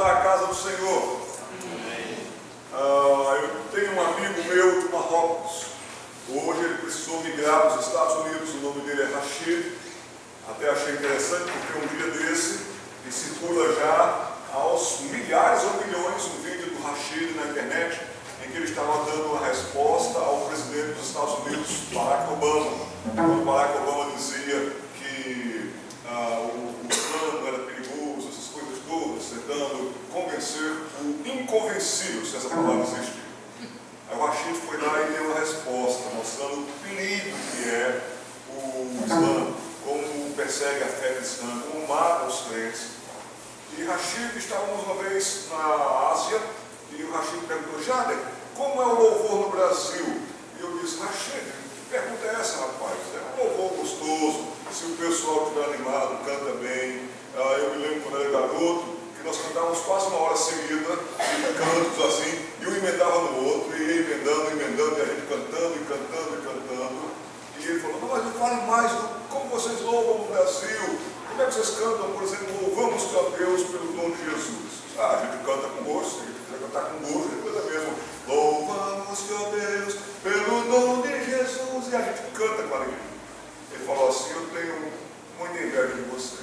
voltar à casa do Senhor. Eu tenho um amigo meu do Marrocos. Hoje ele precisou migrar para os Estados Unidos. O nome dele é Rashid. Até achei interessante porque um dia desse ele circula já aos milhares ou milhões um vídeo do Rashid na internet em que ele estava dando uma resposta ao presidente dos Estados Unidos, Barack Obama. Quando Barack Obama dizia que o plano era perigoso, essas coisas todas, tentando convencer o inconvencível, se essa palavra existe. Aí o Rashid foi lá e deu uma resposta, mostrando o perigo que é o Islã, como persegue a fé cristã, como mata os crentes. E Rashid, estávamos uma vez na Ásia, e o Rashid perguntou: Jader, como é o louvor no Brasil? E eu disse: Rashid, que pergunta é essa, rapaz? É um louvor gostoso, se o pessoal estiver animado, canta bem. Eu me lembro quando eu era garoto, que nós cantávamos quase uma hora seguida, de cantos assim, e um emendava no outro, e ia emendando, e a gente cantando, e cantando, e cantando. E ele falou: não, mas me fale mais, como vocês louvam no Brasil? Como é que vocês cantam, por exemplo, louvamos a Deus pelo dom de Jesus? A gente canta com gosto, se a gente quiser cantar com gosto, é coisa mesmo. Louvamos a Deus pelo dom de Jesus, e a gente canta com alegria. Ele falou assim: eu tenho muita inveja de vocês,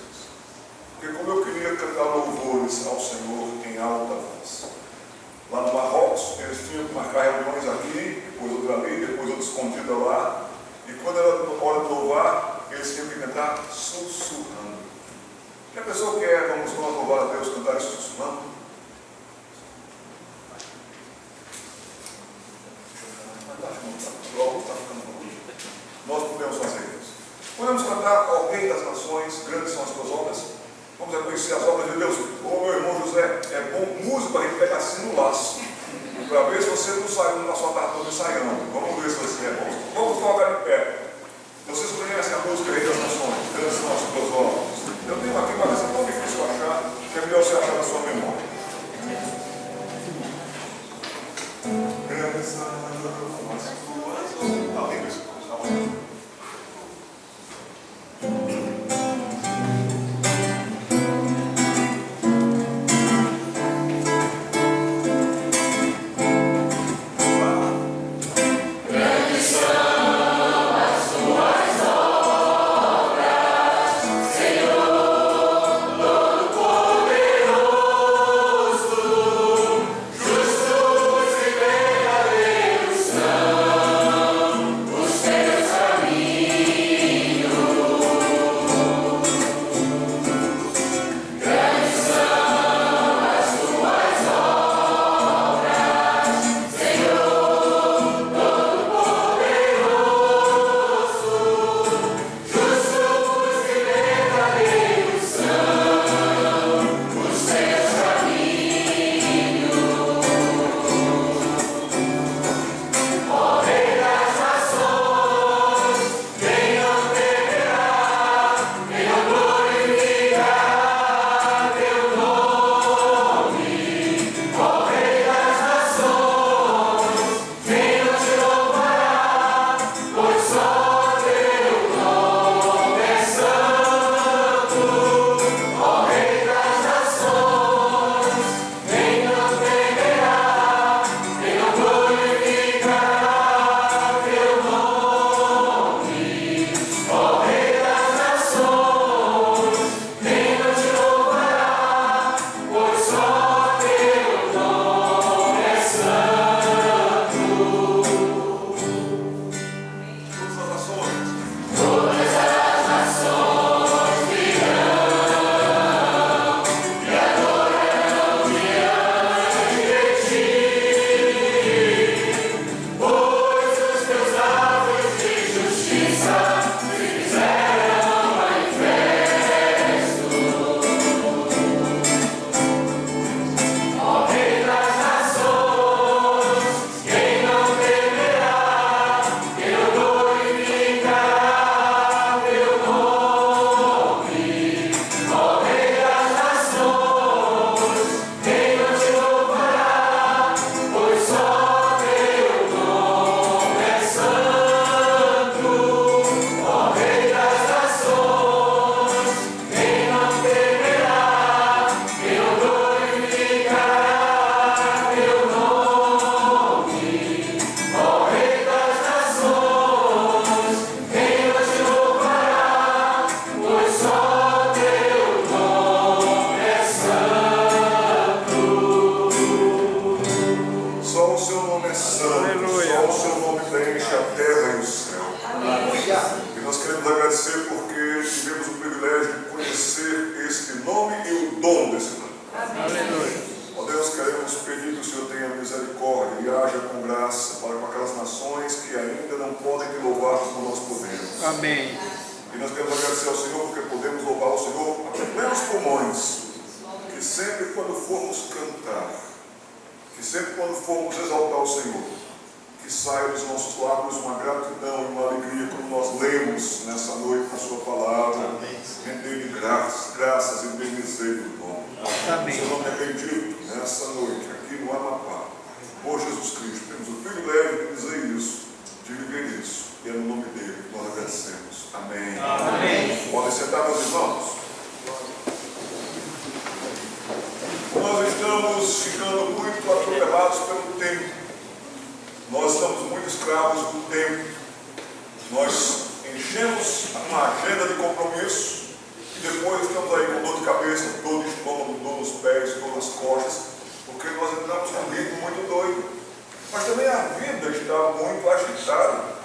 porque como eu queria cantar louvores ao Senhor em alta voz. Lá no Marrocos, eles tinham que marcar reuniões aqui, depois outra ali, depois outra escondida lá, e quando era hora de louvar, eles tinham que cantar sussurrando. Que a pessoa quer, vamos louvar a Deus, cantar isso sussurrando? Nós podemos fazer isso. Podemos cantar ao Rei das Nações, grandes são as tuas obras. Vamos reconhecer as obras de Deus. Ô meu irmão José, é bom músico para a gente pegar assim no laço, para ver se você não sai na sua tarde toda ensaiando. Vamos ver se você é bom. Vamos colocar de pé. Vocês conhecem a música Rei das Nações, grandes são as tuas obras. Eu tenho aqui, mas é tão difícil achar, que é melhor você achar na sua memória. Grandes são as tuas obras. Está lindo isso, está bom. Senhor, todo poderoso. Amém. E nós queremos agradecer ao Senhor porque podemos louvar o Senhor a plenos pulmões. Que sempre quando formos cantar, que sempre quando formos exaltar o Senhor, que saia dos nossos lábios uma gratidão e uma alegria quando nós lemos nessa noite a sua palavra. Render-lhe graças e bendizer o nome. O seu nome é bendito nessa noite, aqui no Amapá. Por Jesus Cristo, temos o privilégio de dizer isso, de viver isso. E é no nome dele que nós agradecemos. Amém. Amém. Podem sentar, meus irmãos. Nós estamos ficando muito atropelados pelo tempo. Nós estamos muito escravos do tempo. Nós enchemos uma agenda de compromisso e depois estamos aí com dor de cabeça, dor de estômago, dor nos pés, dor nas costas, porque nós entramos num ritmo muito doido. Mas também a vida está muito agitada.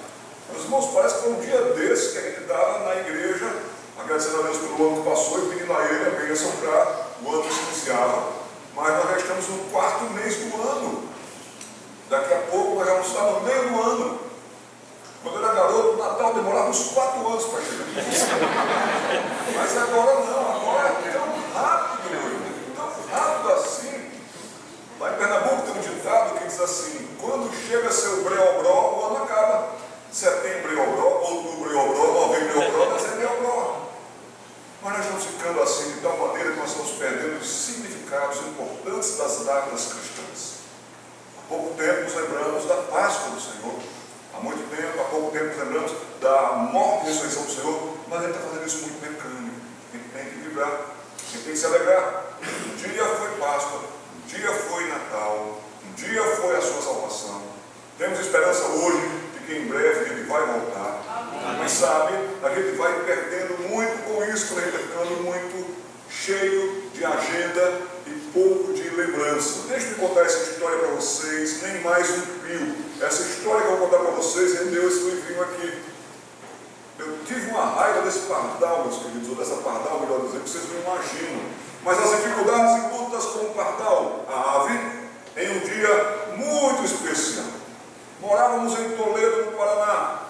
Meus irmãos, parece que foi um dia desse que a gente estava na igreja, agradecendo a Deus pelo ano que passou e pedindo a Ele a bênção para o ano que se iniciava. Mas nós já estamos no 4º mês do ano. Daqui a pouco nós vamos estar no meio do ano. Quando eu era garoto, o Natal demorava uns 4 anos para chegar. Mas agora não, agora é tão rápido assim. Lá em Pernambuco tem um ditado que diz assim: quando chega seu breobró, o ano acaba. Setembro é obró, outubro é obró, novembro é obró, dezembro é obró. Mas nós estamos ficando assim de tal maneira que nós estamos perdendo os significados importantes das datas cristãs. Há pouco tempo nos lembramos da Páscoa do Senhor. Há muito tempo, há pouco tempo nos lembramos da morte e ressurreição do Senhor. Mas a gente está fazendo isso muito mecânico. A gente tem que vibrar, a gente tem que se alegrar. Um dia foi Páscoa, um dia foi Natal, um dia foi a sua salvação. Temos esperança hoje que em breve ele vai voltar. Amém. Mas sabe, a gente vai perdendo muito com isso, quando a gente vai ficando muito cheio de agenda e pouco de lembrança. Deixa eu contar essa história para vocês, nem mais um pio. Essa história que eu vou contar para vocês rendeu esse livrinho aqui. Eu tive uma raiva desse pardal, meus queridos, ou dessa pardal, melhor dizendo, que vocês não imaginam. Mas as dificuldades e lutas com o pardal, a ave, em um dia muito especial. Morávamos em Toledo, no Paraná.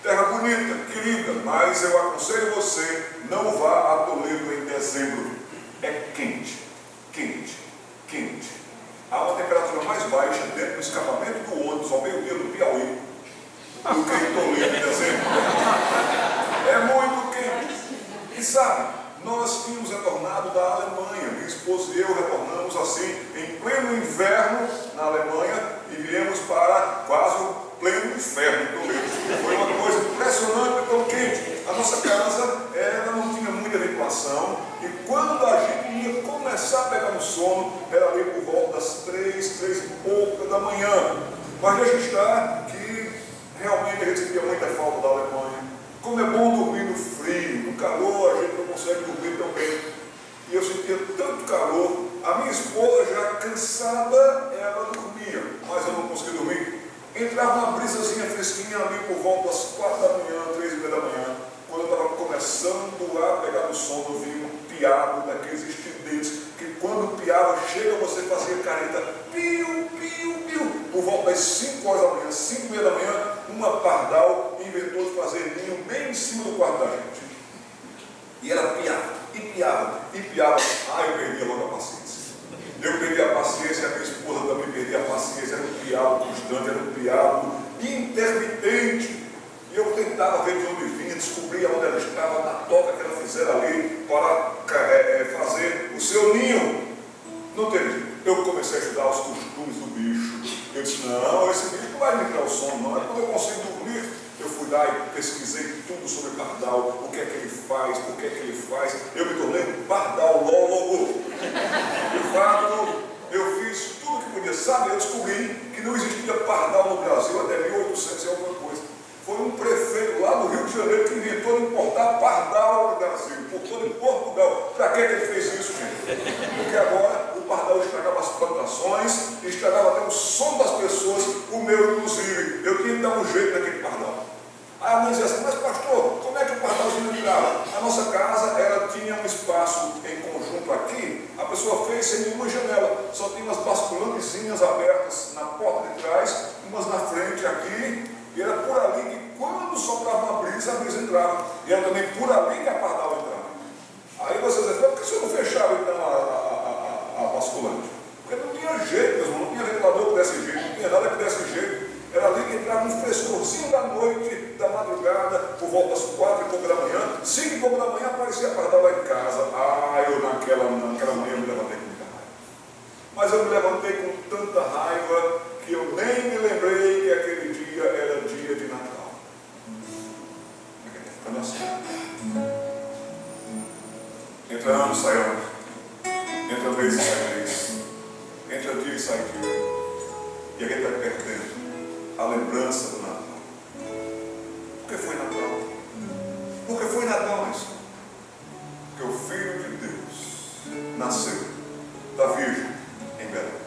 Terra bonita, querida, mas eu aconselho você, não vá a Toledo em dezembro. É quente, quente, quente. Há uma temperatura mais baixa dentro do escapamento do ônibus ao meio-dia do Piauí do que em Toledo em dezembro. É muito quente. E sabe, nós tínhamos retornado da Alemanha. Minha esposa e eu retornamos assim, em pleno inverno na Alemanha, e viemos para quase o pleno inferno em Toledo. Foi uma coisa impressionante, tão quente. A nossa casa ela não tinha muita ventilação, e quando a gente ia começar a pegar no sono, era ali por volta das 3 e pouca da manhã. Mas registrar que realmente a gente sentia muita falta da Alemanha. Como é bom dormir no frio, no calor a gente não consegue dormir tão bem. E eu sentia tanto calor, a minha esposa já cansada, ela dormia, mas eu não conseguia dormir. Entrava uma brisazinha fresquinha ali por volta das 4 da manhã, 3 e meia da manhã, quando eu estava começando a pegar no sono, eu vi um piado daqueles estridentes, que quando piava, chega você fazia careta, piu, piu, piu. Por volta das 5 horas da manhã, 5 e meia da manhã, uma pardal inventou de fazer ninho bem em cima do quarto da gente. E ela piava, e piava, e piava. Ah, eu perdi logo a paciência. Eu perdi a paciência, a minha esposa também perdia a paciência. Era um piado constante, era um piado intermitente. E eu tentava ver de onde vinha, descobria onde ela estava, na toca que ela fizera ali, para fazer o seu ninho. Não teve. Eu comecei a estudar os costumes do bicho. Eu disse, não, esse bicho não vai me tirar o sono, não. É quando eu consigo dormir. Eu fui lá e pesquisei tudo sobre o pardal, o que é que ele faz, por que é que ele faz. Eu me tornei um pardalólogo. De fato, eu fiz tudo que podia. Sabe, eu descobri que não existia pardal no Brasil até 1800 e alguma coisa. Foi um prefeito lá do Rio de Janeiro que inventou de importar pardal para o Brasil, importou em Portugal. Para que ele fez isso, gente? Porque agora o pardal estragava as plantações, estragava até o sono das pessoas, o meu inclusive. Eu tinha que dar um jeito naquele pardal. Aí a mãe dizia assim, mas pastor, como é que o pardalzinho entrava? A nossa casa, ela tinha um espaço em conjunto aqui, a pessoa fez sem nenhuma janela, só tinha umas basculantezinhas abertas na porta de trás, umas na frente aqui, E era por ali que, quando soprava uma brisa, a brisa entrava. E era também por ali que a pardal entrava. Aí vocês dizem, por que o senhor não fechava então a basculante? Porque não tinha jeito, meu irmão, não tinha ventilador que desse jeito, não tinha nada que desse jeito. Era ali que entrava um frescorzinho da noite, da madrugada, por volta das 4 e pouco da manhã, 5 e pouco da manhã aparecia a pardal lá em casa. Eu naquela manhã me levantei com muita raiva. Mas eu me levantei com tanta raiva que eu nem me lembrei que aquele dia era dia de Natal. Ficando assim. Entra ano, sai ano. Entra vez e sai vez. Entra dia e sai dia. E a gente vai perdendo a lembrança do Natal. Por que foi Natal? Por que foi Natal isso? Porque o Filho de Deus nasceu da Virgem em Belém.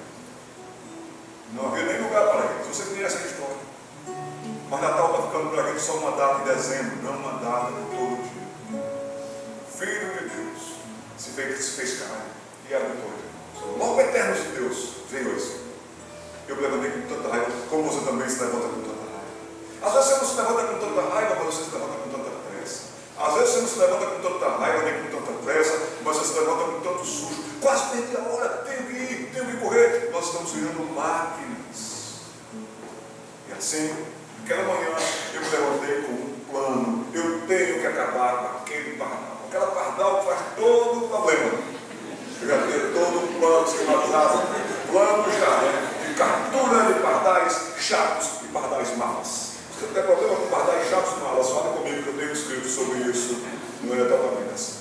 Não havia nem lugar para ele. Você conhece essa história. Mas Natal está ficando para a gente só uma data em dezembro, não uma data de todo dia. Filho de Deus se fez carne e habitou entre nós. Logo eterno de Deus veio assim. Eu me levantei com tanta raiva, como você também se levanta com tanta raiva. Às vezes você não se levanta com tanta raiva, mas você se levanta com tanta pressa. Às vezes você não se levanta com tanta raiva, nem com tanta pressa, mas você se levanta com tanto susto. Quase perdi a hora, tenho que ir, tenho que correr. Nós estamos virando máquinas. E assim, aquela manhã, eu me levantei com um plano. Eu tenho que acabar com aquele pardal. Aquela pardal que faz todo o problema. Eu já tenho todo um plano esquematizado. Plano já, né? Captura de pardais chatos e pardais malas. Se você tem problema com pardais chatos e malas, fala comigo que eu tenho escrito sobre isso no Totalmente Assim.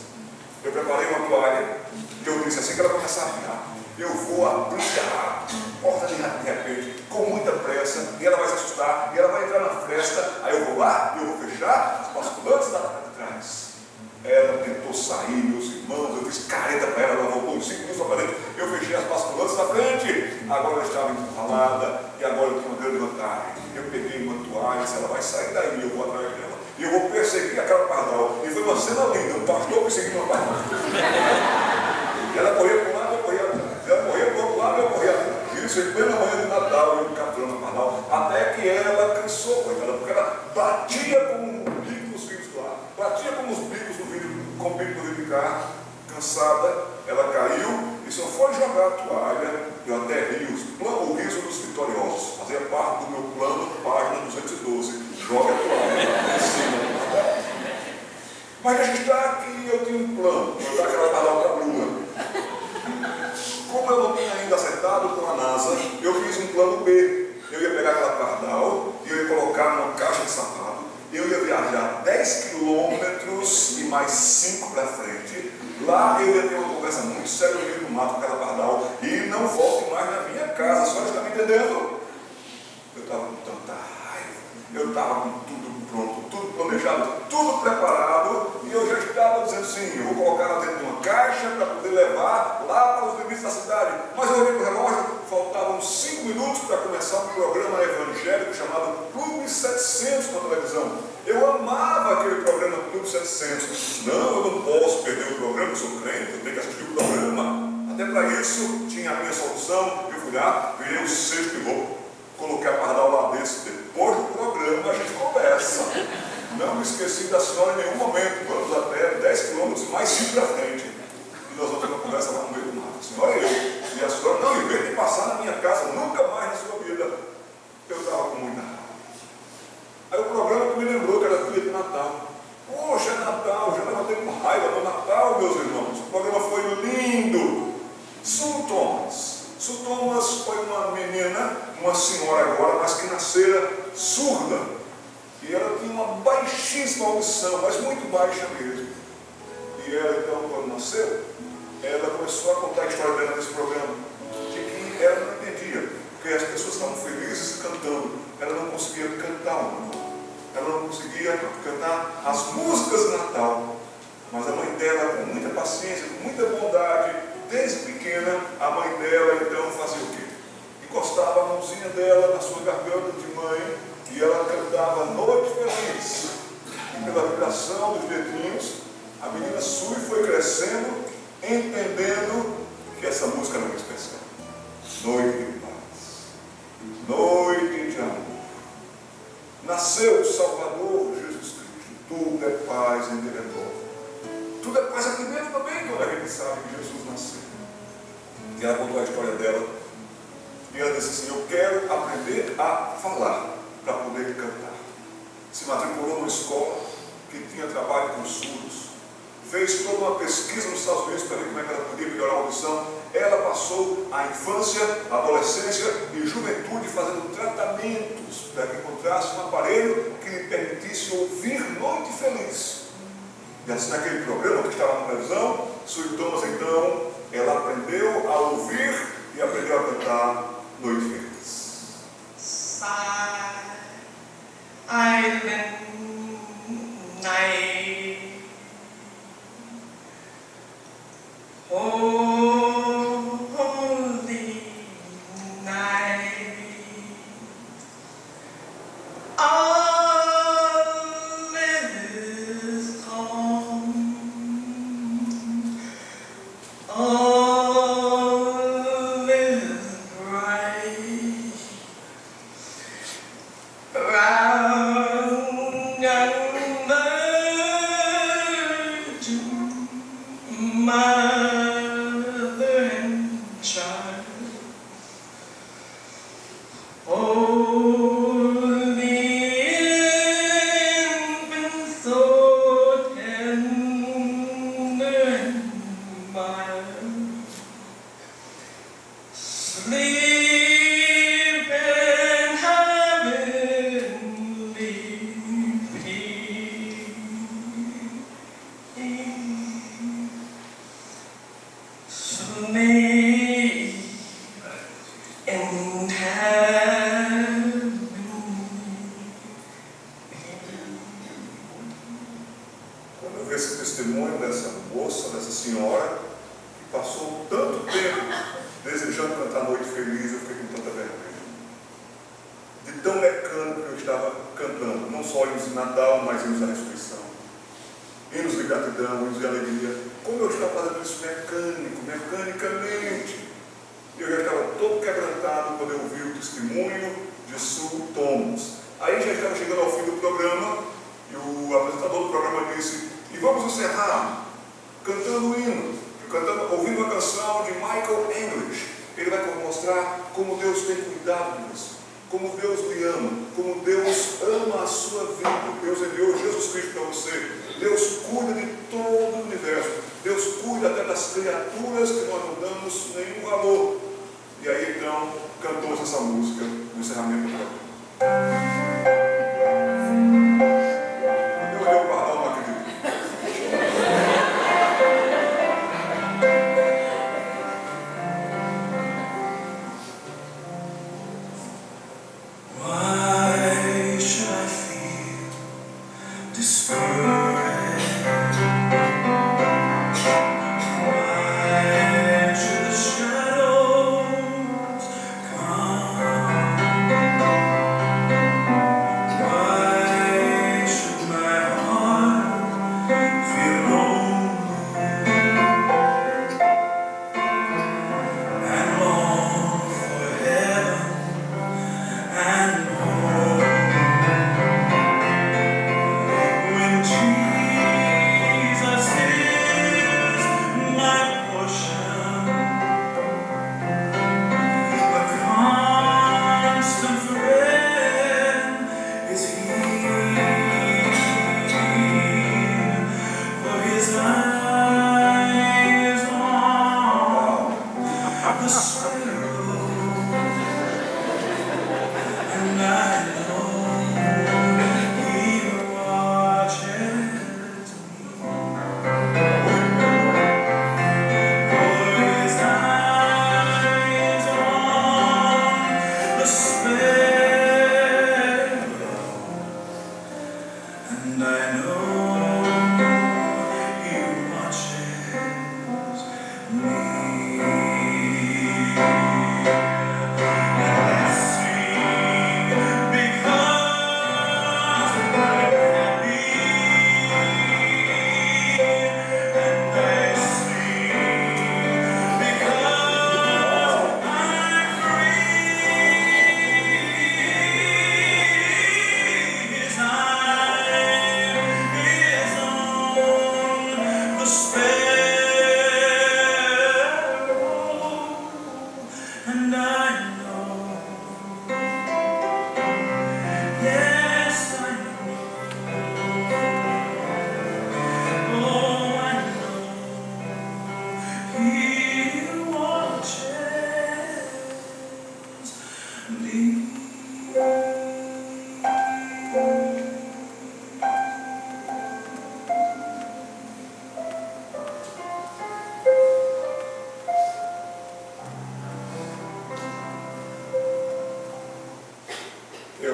Eu preparei uma toalha e eu disse assim que ela começar a virar. Eu vou abrir a porta de repente, com muita pressa, e ela vai se assustar, e ela vai entrar na fresta, aí eu vou lá e eu vou fechar as basculantes da parte de trás. Ela tentou sair, meus irmãos, eu fiz careta para ela voltou uns 5 minutos para dentro, eu fechei as basculantes da frente. Agora ela estava encurralada e agora eu tinha uma grande vantagem. Eu peguei uma toalha, se ela vai sair daí, eu vou atrás dela. E eu vou perseguir aquela pardal. E foi uma cena linda, um pastor perseguindo uma pardal. E ela corria para um lado, eu corria atrás. Ela corria para o outro lado, eu corria atrás. Isso em plena manhã de Natal, eu capturando a pardal. Até que ela cansou, coitada, porque ela batia como um bico nos vidros do ar. Batia como os bicos no vidro, com o bico no vidro de carro. Cansada, ela caiu e só foi jogar a toalha. Eu até ri, o riso dos vitoriosos. Fazia parte do meu plano, página 212. Joga a toalha em cima. Mas a gente está aqui, eu tinha um plano. Mandar aquela pardal para a Lua. Como eu não tinha ainda acertado com a NASA, eu fiz um plano B. Eu ia pegar aquela pardal e eu ia colocar numa caixa de sapato. Eu ia viajar 10 quilômetros e mais 5 para frente. Lá eu ia ter uma conversa muito séria no meio do mato com aquela pardal. E não volte mais na minha casa. A senhora está me entendendo? Eu estava com tanta raiva. Eu estava com tudo pronto, tudo planejado, tudo preparado. E eu já estava dizendo assim, eu vou colocar ela dentro de uma caixa para poder levar lá para os limites da cidade. Mas eu olhei para o relógio, faltavam 5 minutos para começar um programa evangélico chamado Clube 700 na televisão. Eu amava aquele programa Clube 700. Não, eu não posso perder o programa, eu sou crente, eu tenho que assistir o programa. Até para isso tinha a minha solução. Eu fui lá, virei o cesto de roupa, coloquei a pardal lá dentro. Depois do programa a gente conversa. Não me esqueci da senhora em nenhum momento. Vamos até 10 quilômetros mais 5 para frente. E nós vamos ter uma conversa lá no meio do mato. A senhora e eu. E a senhora, não, em vez de passar na minha casa, nunca mais na sua vida. Eu estava com muita raiva. Aí o programa que me lembrou que era dia de Natal. Poxa, é Natal, já levantei com raiva no Natal, meus irmãos. O programa foi lindo. Sue Thomas. Sue Thomas foi uma menina, uma senhora agora, mas que nascera surda. E ela tinha uma baixíssima audição, mas muito baixa mesmo. E ela então, quando nasceu, ela começou a contar a história dela nesse programa. De que ela não entendia, porque as pessoas estavam felizes cantando. Ela não conseguia cantar o Natal. Ela não conseguia cantar as músicas de Natal. Mas a mãe dela, com muita paciência, com muita bondade, desde pequena, a mãe dela então fazia o quê? Encostava a mãozinha dela na sua garganta de mãe e ela cantava Noite Feliz. E pela vibração dos dedinhos, a menina Sue foi crescendo, entendendo que essa música era muito especial. Noite de paz, noite de amor. E ela contou a história dela. E ela disse assim: eu quero aprender a falar para poder cantar. Se matriculou numa escola que tinha trabalho com surdos. Fez toda uma pesquisa nos Estados Unidos para ver como é que ela podia melhorar a audição. Ela passou a infância, a adolescência e juventude fazendo tratamentos para que encontrasse um aparelho que lhe permitisse ouvir Noite Feliz. E assim, naquele programa que estava na televisão, Sue Thomas, então, ela aprendeu a ouvir e aprendeu a cantar Noite Feliz. Silent night. Holy night, all is calm, all is bright, round young virgin, mother and child. Holy infant, so tender and mild, sleep in heavenly peace. Sleep in heaven. Quando eu vi esse testemunho dessa moça, dessa senhora, que passou tanto tempo desejando cantar Noite Feliz, eu fiquei com tanta vergonha. De tão mecânico que eu estava cantando, não só hinos de Natal, mas hinos da ressurreição, hinos de gratidão, hinos de alegria. Como eu estava fazendo isso mecanicamente. E eu já estava todo quebrantado quando eu ouvi o testemunho de Sue Thomas. Aí já estava chegando ao fim do programa e o apresentador do programa disse: e vamos encerrar cantando o hino, ouvindo a canção de Michael English. Ele vai mostrar como Deus tem cuidado de você, como Deus lhe ama, como Deus ama a sua vida. Deus enviou Jesus Cristo para você. Deus cuida de todo o universo. Deus cuida até das criaturas que nós não damos nenhum valor. E aí então cantou essa música no encerramento do programa. Eu olhei o pardal, não acredito. Why should I feel discouraged? Why should the shadows come? Eu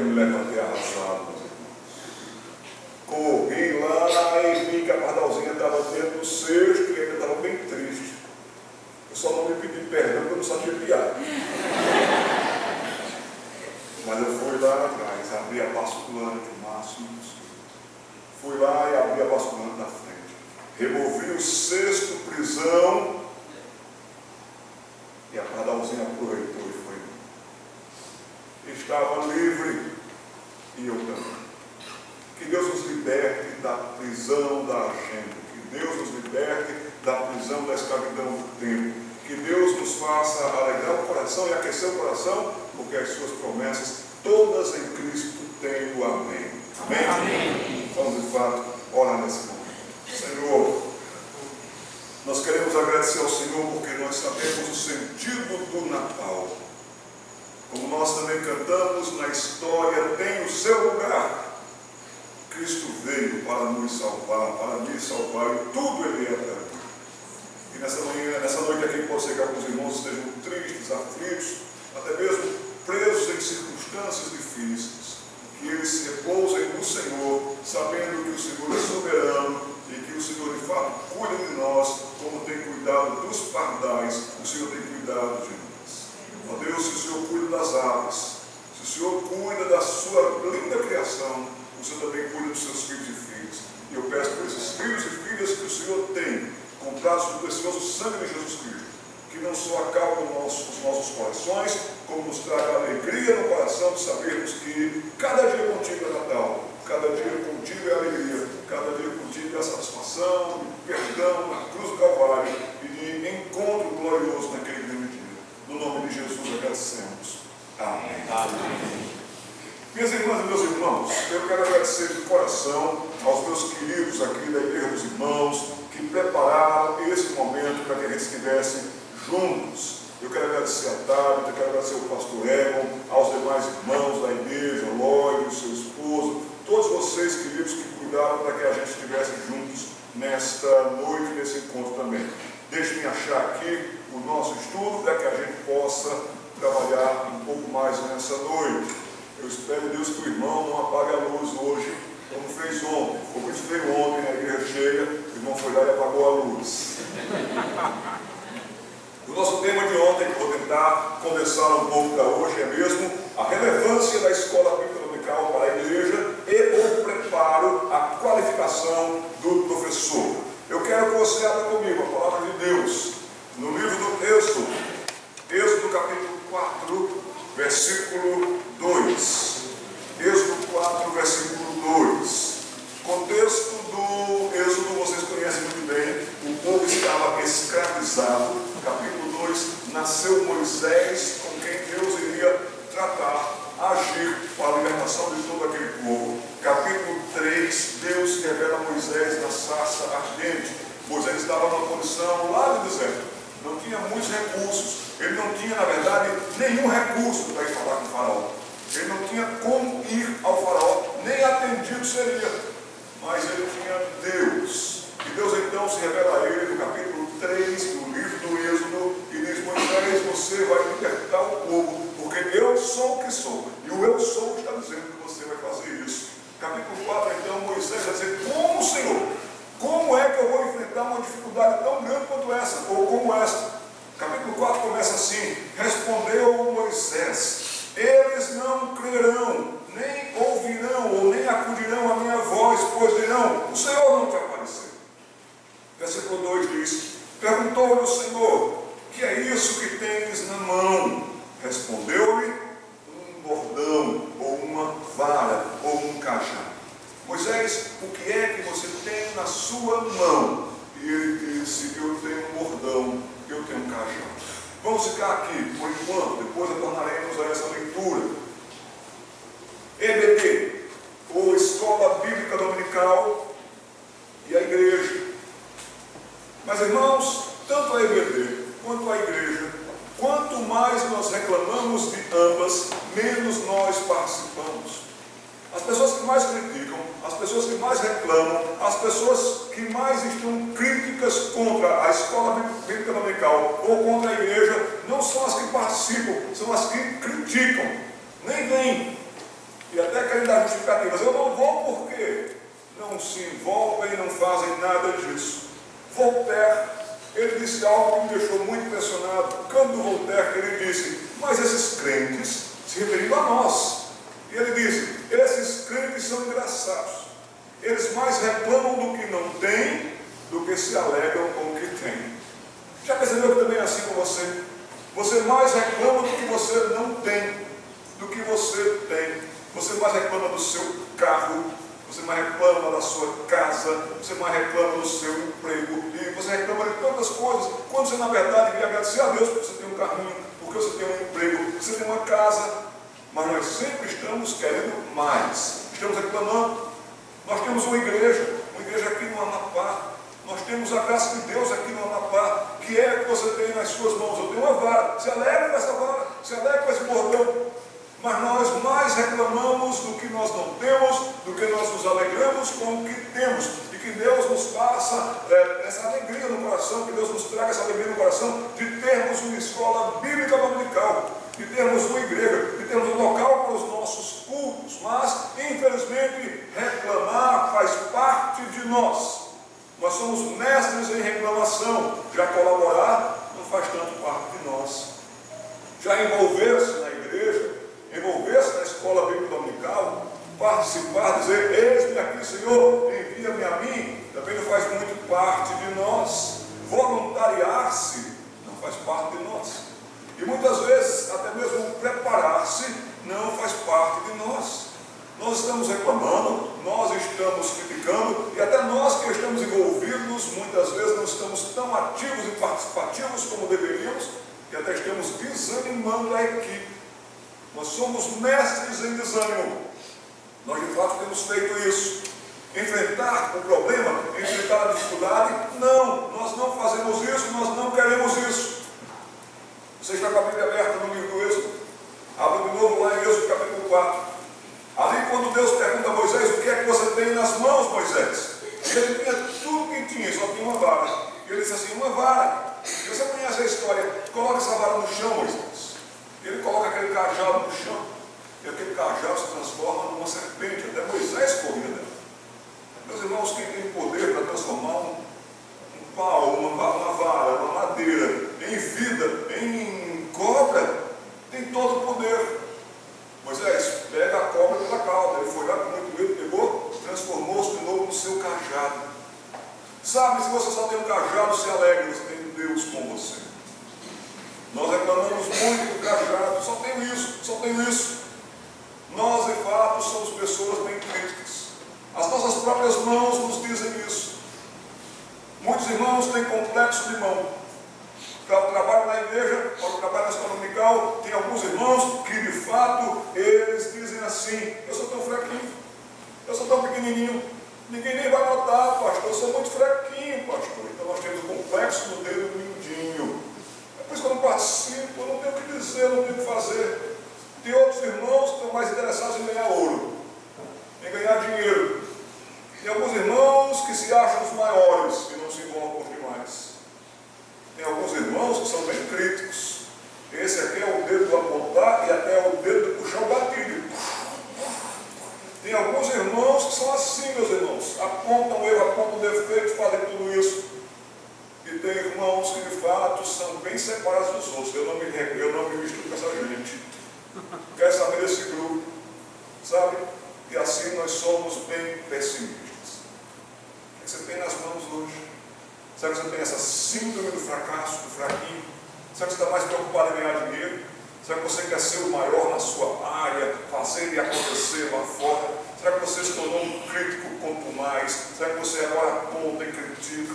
me levantei arrasado, meus irmãos. Corri lá e vi que a pardalzinha estava dentro do cesto e ainda estava bem triste. Eu só não me pedi perdão porque eu não sabia piar. Mas eu fui lá atrás, abri a basculante o máximo possível. Fui lá e abri a basculante da frente. Removi o cesto, prisão, e a pardalzinha aproveitou e foi. Estava livre e eu também. Que Deus nos liberte da prisão da agenda. Que Deus nos liberte da prisão da escravidão do tempo. Que Deus nos faça alegrar o coração e aquecer o coração, porque as suas promessas, todas em Cristo, têm o amém. Amém? Amém. Vamos de fato orar nesse momento. Senhor, nós queremos agradecer ao Senhor porque nós sabemos o sentido do Natal. Como nós também cantamos na história, tem o seu lugar. Cristo veio para nos salvar, para me salvar, e tudo Ele é para mim. E nessa noite aqui pode ser que alguns irmãos estejam tristes, aflitos, até mesmo presos em circunstâncias difíceis. Que eles se repousem no Senhor, sabendo que o Senhor é soberano e que o Senhor de fato cuida de nós, como tem cuidado dos pardais, o Senhor tem cuidado de nós. Ó Deus, se o Senhor cuida das aves, se o Senhor cuida da sua linda criação, o Senhor também cuida dos seus filhos e filhas. E eu peço por esses filhos e filhas que o Senhor tem, comprados no precioso sangue de Jesus Cristo, que não só acalme os nossos corações, como nos traga alegria no coração de sabermos que cada dia contigo é Natal, cada dia contigo é alegria, cada dia contigo é satisfação, perdão na cruz do Calvário e de encontro glorioso naquele grande dia. No nome de Jesus agradecemos. Amém. Amém. Minhas irmãs e meus irmãos, eu quero agradecer de coração aos meus queridos aqui da Igreja dos Irmãos que prepararam esse momento para que a gente estivesse juntos. Eu quero agradecer a Tabita, quero agradecer ao pastor Egon, aos demais irmãos da igreja, Lloyd, o seu esposo, todos vocês, queridos, que cuidaram para que a gente estivesse juntos nesta noite, nesse encontro também. Deixe-me achar aqui o nosso estudo para que a gente possa trabalhar um pouco mais nessa noite. Eu espero, Deus, que o irmão não apague a luz hoje, como fez ontem. Ficou muito feio ontem na igreja cheia, o irmão foi lá e apagou a luz. O nosso tema de ontem, que vou tentar condensar um pouco para hoje, é mesmo a relevância da escola bíblica dominical para a igreja e o preparo, a qualificação do professor. Eu quero que você abra comigo a palavra de Deus no livro do Êxodo capítulo 4, versículo 2. Êxodo 4, versículo 2. Contexto do Êxodo, vocês conhecem muito bem. O povo estava escravizado. Capítulo 2, nasceu Moisés, com quem Deus iria tratar, agir para a libertação de todo aquele povo. Capítulo 3, Deus revela a Moisés na sarça ardente. Moisés estava numa condição lá no deserto, não tinha muitos recursos. Ele não tinha, na verdade, nenhum recurso para ir falar com o faraó. Ele não tinha como ir ao faraó, nem atendido seria. Mas ele tinha Deus. E Deus então se revela a ele no capítulo 3 do livro do Êxodo e diz: Moisés, você vai libertar o povo, porque eu sou o que sou. E o eu sou está dizendo que você vai fazer isso. Capítulo 4, então, Moisés vai dizer: como, Senhor? Como é que eu vou enfrentar uma dificuldade tão grande quanto essa? Ou como essa? Capítulo 4 começa assim: respondeu Moisés: eles não crerão, nem ouvirão, ou nem acudirão à minha voz, pois dirão: o Senhor não te apareceu. Versículo 2 diz: perguntou-lhe o Senhor: que é isso que tens na mão? Respondeu-lhe: um bordão, ou uma vara, ou um cajado. Moisés, o que é que você tem na sua mão? E ele disse: eu tenho um bordão, eu tenho um cajado. Vamos ficar aqui por enquanto, depois retornaremos a essa leitura. EBD, ou Escola Bíblica Dominical, e a igreja. Mas, irmãos, tanto a EBD quanto a igreja, quanto mais nós reclamamos de ambas, menos nós participamos. As pessoas que mais criticam, as pessoas que mais reclamam, as pessoas que mais estão críticas contra a escola bíblica dominical ou contra a igreja, não são as que participam, são as que criticam. Nem vêm. E até querem dar justificativas. Eu não vou porque não se envolvem, não fazem nada disso. Voltaire, ele disse algo que me deixou muito impressionado. O canto do Voltaire, ele disse: mas esses crentes, se referindo a nós, e ele disse: esses crentes são engraçados. Eles mais reclamam do que não têm do que se alegram com o que têm. Já percebeu que também é assim com você? Você mais reclama do que você não tem, do que você tem. Você mais reclama do seu carro, você mais reclama da sua casa, você mais reclama do seu emprego, e você reclama de tantas coisas, quando você na verdade devia agradecer a Deus porque você tem um carrinho, porque você tem um emprego, porque você tem uma casa. Mas nós sempre estamos querendo mais, estamos reclamando. Nós temos uma igreja aqui no Amapá, nós temos a graça de Deus aqui no Amapá, que é que você tem nas suas mãos. Eu tenho uma vara, se alegra com essa vara, se alegra com esse bordão. Mas nós mais reclamamos do que nós não temos, do que nós nos alegramos com o que temos. E que Deus nos faça essa alegria no coração, que Deus nos traga essa alegria no coração de termos uma escola bíblica dominical, de termos uma igreja, de termos um local para os nossos cultos. Mas, infelizmente, reclamar faz parte de nós. Nós somos mestres em reclamação. Já colaborar não faz tanto parte de nós. Já envolver-se na igreja, envolver-se na escola bíblica dominical, participar, dizer: eis-me aqui, Senhor, envia-me a mim, também não faz muito parte de nós. Voluntariar-se não faz parte de nós. E muitas vezes, até mesmo preparar-se não faz parte de nós. Nós estamos reclamando, nós estamos criticando, e até nós que estamos envolvidos, muitas vezes não estamos tão ativos e participativos como deveríamos, e até estamos desanimando a equipe. Nós somos mestres em desânimo. Nós de fato temos feito isso. Enfrentar o problema, enfrentar a dificuldade, não, nós não fazemos isso, nós não queremos isso. Você está com a Bíblia aberta no livro do Êxodo? Abre de novo lá em Êxodo capítulo 4. Ali quando Deus pergunta a Moisés: o que é que você tem nas mãos, Moisés? Ele tinha tudo que tinha, só tinha uma vara. E ele disse assim: uma vara. E você conhece a história: coloca essa vara no chão, Moisés. Ele coloca aquele cajado no chão, e aquele cajado se transforma numa serpente. Até Moisés corria dela. Meus irmãos, quem tem poder para transformar um pau, uma vara, uma madeira, em vida, em cobra, tem todo o poder. Moisés pega a cobra pela cauda. Ele foi lá com muito medo, pegou, transformou-se de novo no seu cajado. Sabe, se você só tem um cajado, se alegre, você tem Deus com você. Nós reclamamos muito do cajado: só tenho isso, só tenho isso. Nós, de fato, somos pessoas bem críticas. As nossas próprias mãos nos dizem isso. Muitos irmãos têm complexo de mão. Para o trabalho na igreja, para o trabalho na escola dominical, tem alguns irmãos que, de fato, eles dizem assim: eu sou tão fraquinho, eu sou tão pequenininho, ninguém nem vai notar, pastor, eu sou muito fraquinho, pastor. Então nós temos um complexo no dedo mindinho. É por isso que eu não participo, eu não tenho o que dizer, eu não tenho o que fazer. Tem outros irmãos que estão mais interessados em ganhar ouro, em ganhar dinheiro. Tem alguns irmãos que se acham os maiores e não se envolvem com os demais. Tem alguns irmãos que são bem críticos. Esse aqui é o dedo do apontar e até o dedo do puxar o gatilho. Tem alguns irmãos que são assim, meus irmãos. Apontam o erro, apontam o defeito, fazem tudo isso. E tem irmãos que de fato são bem separados dos outros. Eu não me misturo com essa gente. Quer saber desse grupo? Sabe? E assim nós somos bem pessimistas. O que você tem nas mãos hoje? Será que você tem essa síndrome do fracasso, do fraquinho? Será que você está mais preocupado em ganhar dinheiro? Será que você quer ser o maior na sua área, fazer e acontecer lá fora? Será que você se tornou um crítico quanto mais? Será que você agora aponta e critica?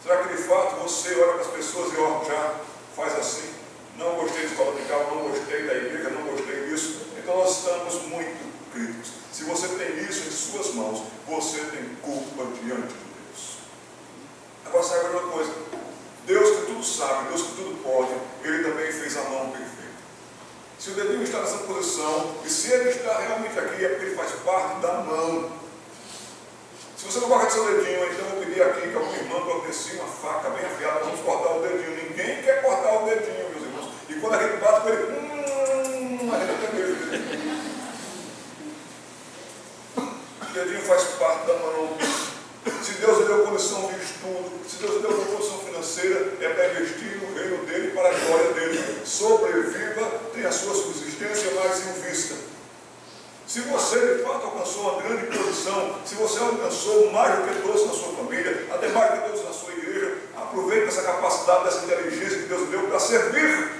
Será que de fato você olha para as pessoas e já faz assim? Não gostei de escola dominical, não gostei da igreja, não gostei disso. Então nós estamos muito críticos. Se você tem isso em suas mãos, você tem culpa diante de Deus. Agora saiba uma coisa: Deus que tudo sabe, Deus que tudo pode, Ele também fez a mão perfeita. Se o dedinho está nessa posição, e se ele está realmente aqui, é porque ele faz parte da mão. Se você não coloca seu dedinho, então eu vou pedir aqui que algum irmão providencie uma faca bem afiada, vamos cortar o dedinho. Ninguém quer cortar o dedinho, meus irmãos. E quando a gente bate com ele, a gente até medo. O dedinho faz parte da mão. Se Deus lhe deu condição de estudo, se Deus lhe deu condição financeira, é para investir no reino dele, para a glória dele. Sobreviva, tenha a sua subsistência mais em vista. Se você de fato alcançou uma grande posição, se você alcançou mais do que todos na sua família, até mais do que todos na sua igreja, aproveite essa capacidade, dessa inteligência que Deus lhe deu para servir.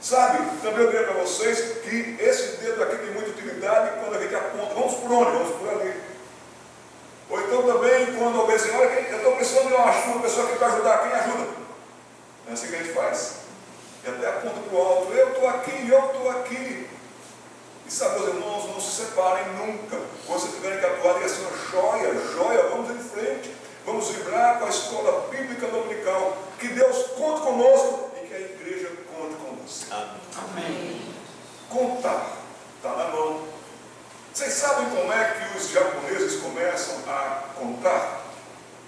Sabe, também eu diria para vocês que esse dedo aqui tem muita utilidade quando a gente aponta, vamos por onde? Vamos por ali. Ou então também quando alguém diz, olha, eu estou precisando de uma pessoa aqui para ajudar, quem ajuda? É assim que a gente faz. E até aponta para o alto, eu estou aqui, eu estou aqui. E sabe, meus irmãos, não se separem nunca. Quando vocês tiverem que atuar, diga assim, joia, vamos em frente. Vamos vibrar com a escola bíblica dominical. Que Deus conte conosco e que a igreja conte com você. Amém. Contar está na mão. Vocês sabem como é que os japoneses começam a contar?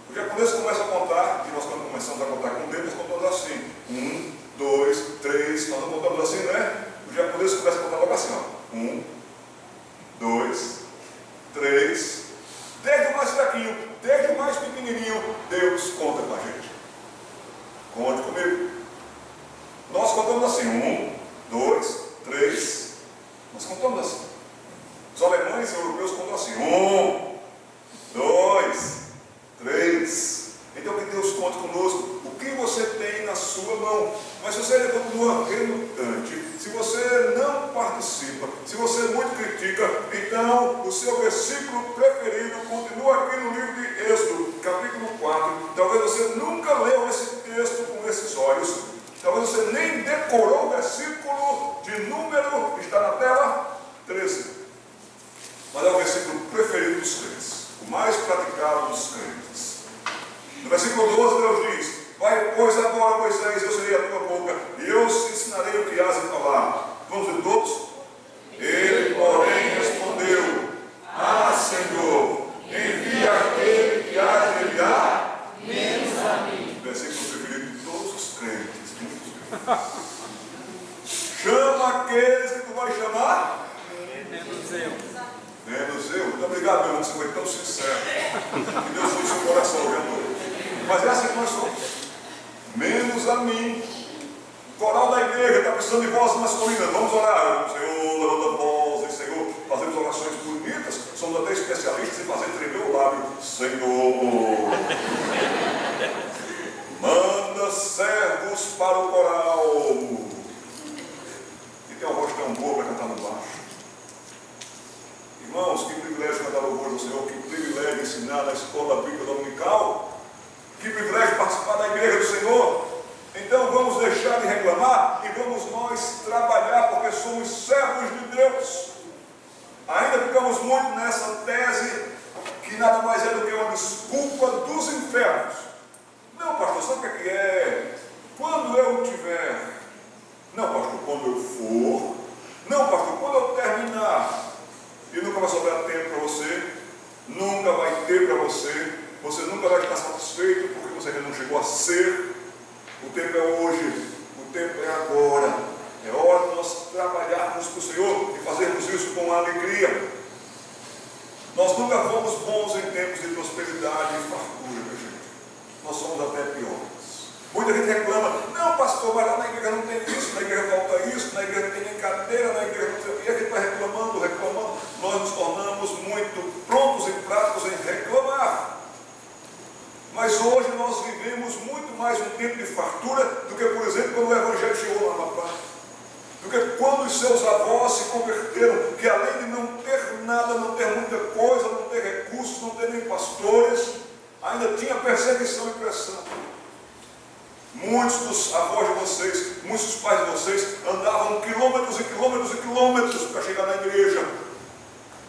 Os japoneses começam a contar, e nós quando começamos a contar com o dedo, nós contamos assim. 1, 2, 3, nós não contamos assim, né? Os japoneses começam a contar logo assim, ó. 1, 2, 3, desde o mais fraquinho, desde o mais pequenininho, Deus conta com a gente. Conte comigo. Nós contamos assim, 1, 2, 3, nós contamos assim. Os alemães e europeus contam assim, 1, 2, 3. Então que Deus conte conosco. O que você tem na sua mão? Mas se você continua relutante, se você não participa, se você muito critica, então o seu versículo preferido continua aqui no livro de Êxodo, capítulo 4. Talvez você nunca leu esse texto com esses olhos. Talvez você nem decorou o versículo de número, está na tela, 13. Mas é o versículo preferido dos crentes, o mais praticado dos crentes. No versículo 12, Deus diz, vai, pois agora, Moisés, eu serei a tua boca, e eu te ensinarei o que has de falar. Vamos ver todos? Ele, porém, respondeu, Senhor, envia aquele que has de enviar, menos a mim. Versículo preferido de todos os crentes, muitos crentes. Chama aqueles que tu vais chamar, Menos eu. menos eu. Muito obrigado, meu irmão, você foi tão sincero. Que Deus use o coração hoje à noite. Mas é assim que nós somos. Menos a mim. O coral da igreja está precisando de vozes masculinas. Vamos orar. Senhor, levanta a voz. Senhor, fazemos orações bonitas. Somos até especialistas em fazer tremer o lábio. Senhor, manda servos para o coral. E tem uma voz tão boa para cantar no baixo. Irmãos, que privilégio cantar louvor do Senhor, que privilégio ensinar na escola bíblica dominical, que privilégio participar da igreja do Senhor. Então vamos deixar de reclamar e vamos nós trabalhar, porque somos servos de Deus. Ainda ficamos muito nessa tese que nada mais é do que uma desculpa dos infernos. Não, pastor, sabe o que é? Quando eu tiver. Não, pastor, quando eu for. Não, pastor, quando eu terminar. E nunca vai sobrar tempo para você, nunca vai ter para você, você nunca vai estar satisfeito porque você ainda não chegou a ser. O tempo é hoje, o tempo é agora. É hora de nós trabalharmos para o Senhor e fazermos isso com alegria. Nós nunca fomos bons em tempos de prosperidade e fartura, minha gente. Nós somos até piores. Muita gente reclama, não pastor, mas lá na igreja não tem isso, na igreja falta isso, na igreja não tem nem cadeira, na igreja não tem o que, a gente vai reclamando. Nós nos tornamos muito prontos e práticos em reclamar. Mas hoje nós vivemos muito mais um tempo de fartura do que, por exemplo, quando o Evangelho chegou lá na Paz. Do que quando os seus avós se converteram, que além de não ter nada, não ter muita coisa, não ter recursos, não ter nem pastores, ainda tinha perseguição e pressão. Muitos dos avós de vocês, muitos dos pais de vocês andavam quilômetros e quilômetros e quilômetros para chegar na igreja.